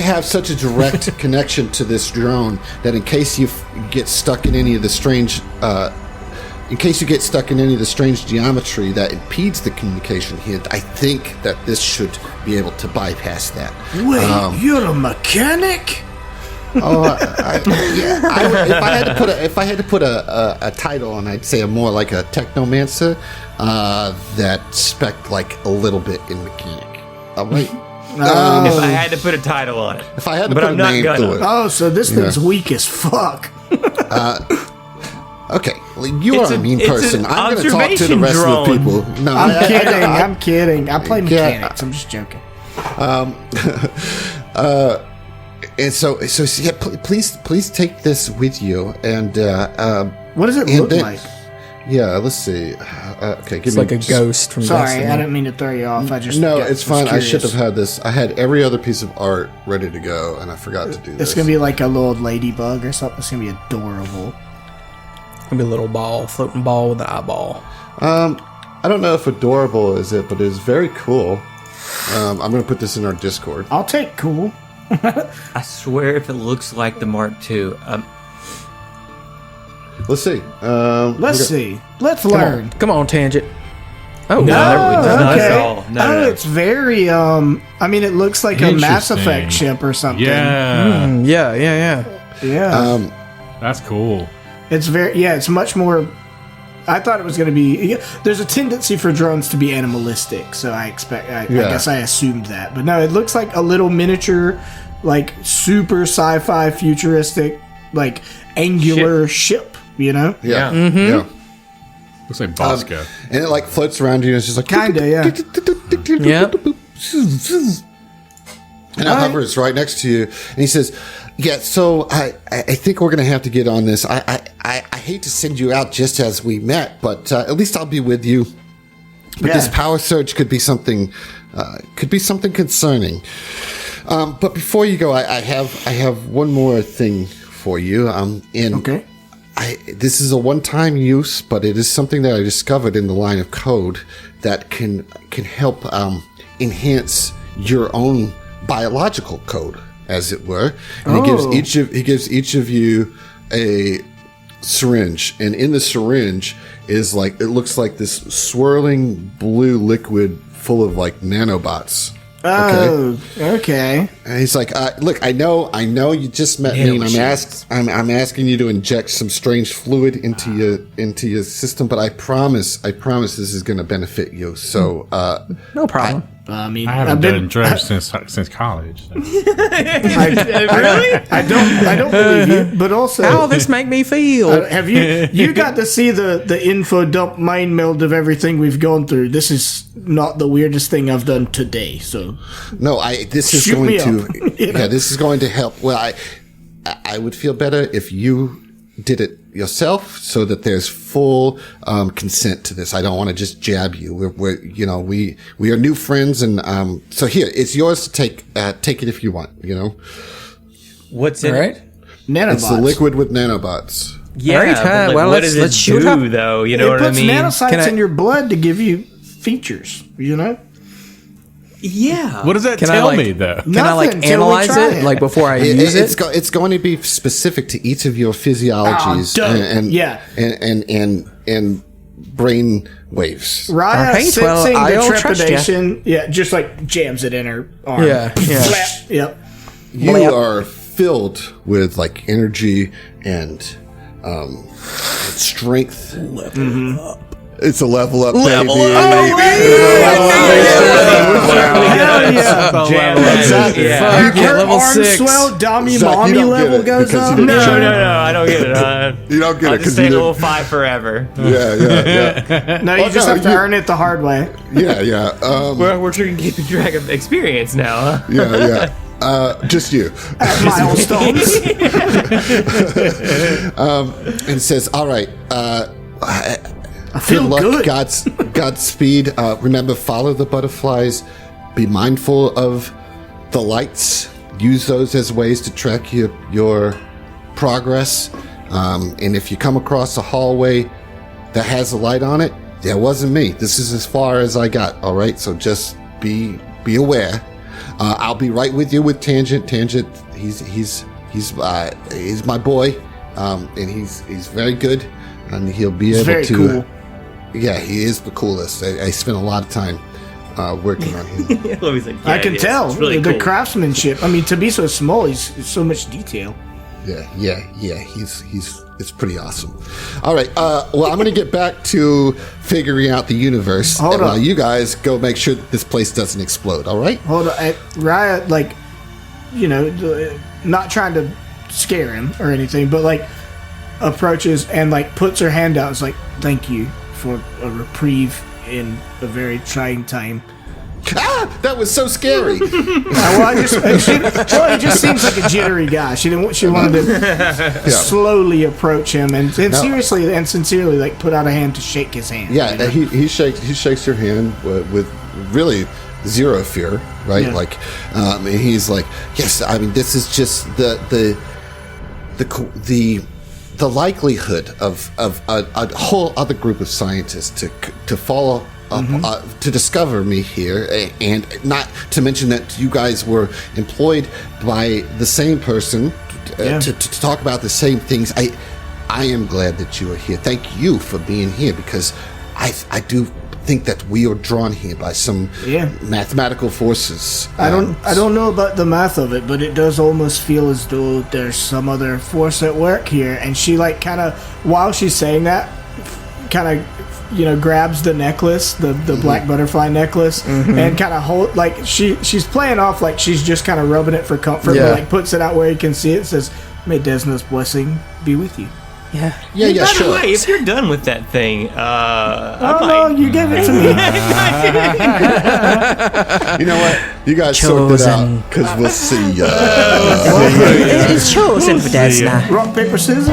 have such a direct connection to this drone that in case you get stuck in any of the strange geometry that impedes the communication hint, I think that this should be able to bypass that. Wait, you're a mechanic? If I had to put a title on, I'd say more like a technomancer that spec a little bit in mechanic. All right. If I had to put a title on it. If I had to But put I'm a not name gonna. to it. Oh, so this thing's weak as fuck. Okay, well, you are a mean it's person. an I'm going to talk to the observation rest drone. of the people. No, I'm kidding. I play mechanics. I'm just joking. And so yeah, please take this with you. And What does it look like? Yeah, let's see. Okay, give It's me like a ghost from Sorry, Destiny. I didn't mean to throw you off. I just it's fine. I curious. should have had this. I had every other piece of art ready to go, and I forgot to do this. It's gonna be like a little ladybug or something. It's gonna be adorable. It's gonna be a little ball, floating ball with an eyeball. I don't know if adorable is it, but it's very cool. I'm going to put this in our Discord. I'll take cool. I swear if it looks like the Mark II. Let's see. Let's see. Let's learn. Come on, Tangent. Oh, not at all. No. It's very. I mean, it looks like a Mass Interesting. Effect ship or something. Yeah. Yeah. That's cool. It's very. Yeah. It's much more. I thought it was going to be. There's a tendency for drones to be animalistic, so I expect. I guess I assumed that, but no, it looks like a little miniature, super sci-fi, futuristic, angular ship. You know? Yeah. Mm-hmm. Yeah. Looks like Bosco. And it floats around you and it's just like... Kinda, yeah. Yep. And it hovers right next to you. And he says, yeah, so I think we're going to have to get on this. I hate to send you out just as we met, but at least I'll be with you. But this power surge could be something concerning. But before you go, I have one more thing for you. Okay. This is a one-time use, but it is something that I discovered in the line of code that can help enhance your own biological code, as it were. And he gives each of you a syringe, and in the syringe is it looks like this swirling blue liquid full of nanobots. Oh, okay. And he's like, look, I know you just met me, and I'm asking you to inject some strange fluid into your system, but I promise this is going to benefit you. So, No problem. I haven't done drugs since college. I don't believe you, but also How this make me feel? have you got to see the info dump mind meld of everything we've gone through. This is not the weirdest thing I've done today. So no, this is Shoot going me to up. You know? this is going to help. Well, I would feel better if you did it yourself, so that there's full consent to this. I don't want to just jab you. We are new friends, and so here, it's yours to take it if you want. What's in it? Nanobots. It's the liquid with nanobots. Yeah, Right, but, well, what let's does it shoot do, up. though? You know It what I puts mean? nanocytes in your blood to give you features. Yeah. What does that Can I, tell like- me, though? Can I Nothing till we analyze try it like before I use it? It's going to be specific to each of your physiologies dope. and Yeah. and brain waves. Raya Alright, sensing well, the I'll trust ya. trepidation, just like jams it in her arm. Yeah, yeah. Flap. Yep. You Blip. are filled with like energy and strength. It's a level up, baby. Hell yeah. Yeah. Her level arm 6. swell, Dami Zach, you mommy don't get level it goes because up. you didn't show No, I don't get it. You don't get I'll it just because stay you level didn't. 5 forever. Yeah. No, you Oh, just no, have to earn it the hard way. Yeah. We're keeping track of experience now, huh? Yeah. Just you. Milestones. And says, all right, I good feel luck, good. Godspeed. Remember, follow the butterflies. Be mindful of the lights. Use those as ways to track your progress. And if you come across a hallway that has a light on it, that wasn't me. This is as far as I got. All right, so just be aware. I'll be right with you with Tangent. Tangent, he's my boy, and he's very good, and he'll be able very to. cool. Yeah, he is the coolest. I spent a lot of time working on him. I can tell It's really the cool. craftsmanship. I mean, to be so small, he's so much detail. Yeah. It's pretty awesome. All right. Well, I'm going to get back to figuring out the universe. Hold while on. you guys go make sure that this place doesn't explode. All right. Hold on, Raya, not trying to scare him or anything, but approaches and puts her hand out. It's like, thank you for a reprieve in a very trying time. Ah, that was so scary. He just seems like a jittery guy. She wanted to slowly approach him and seriously and sincerely put out a hand to shake his hand. Yeah, he shakes your hand with really zero fear, right? Yeah. And he's like, yes. I mean, this is just the likelihood of a whole other group of scientists to follow up, to discover me here, and not to mention that you guys were employed by the same person to talk about the same things. I am glad that you are here. Thank you for being here, because I do think that we are drawn here by some mathematical forces. I don't know about the math of it, but it does almost feel as though there's some other force at work here. And she kind of, while she's saying that, kind of grabs the necklace, the black butterfly necklace, and kind of she's playing off like she's just kind of rubbing it for comfort, but puts it out where you can see it. Says, "May Desna's blessing be with you." Yeah. By the Sure. way, if you're done with that thing, No, you gave it to me. You know what? You guys sorted it out, because we'll see ya. It's chosen for Desna. Rock, paper, scissors.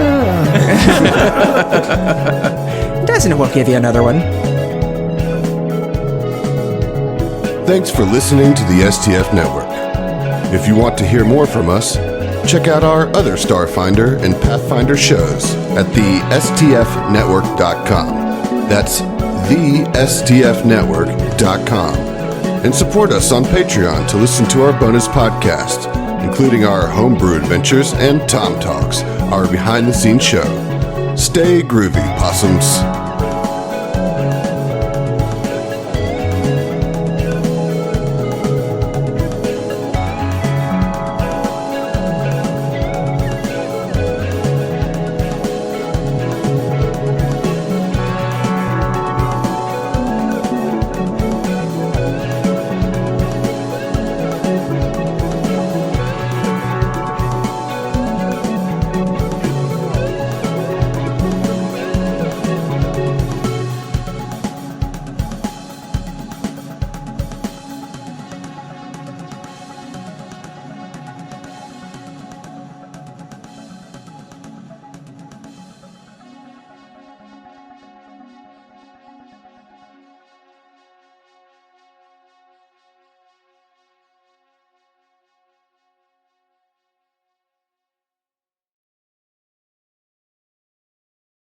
Desna will give you another one. Thanks for listening to the STF Network. If you want to hear more from us, check out our other Starfinder and Pathfinder shows at thestfnetwork.com. That's thestfnetwork.com. And support us on Patreon to listen to our bonus podcast, including our homebrew adventures and Tom Talks, our behind-the-scenes show. Stay groovy, possums.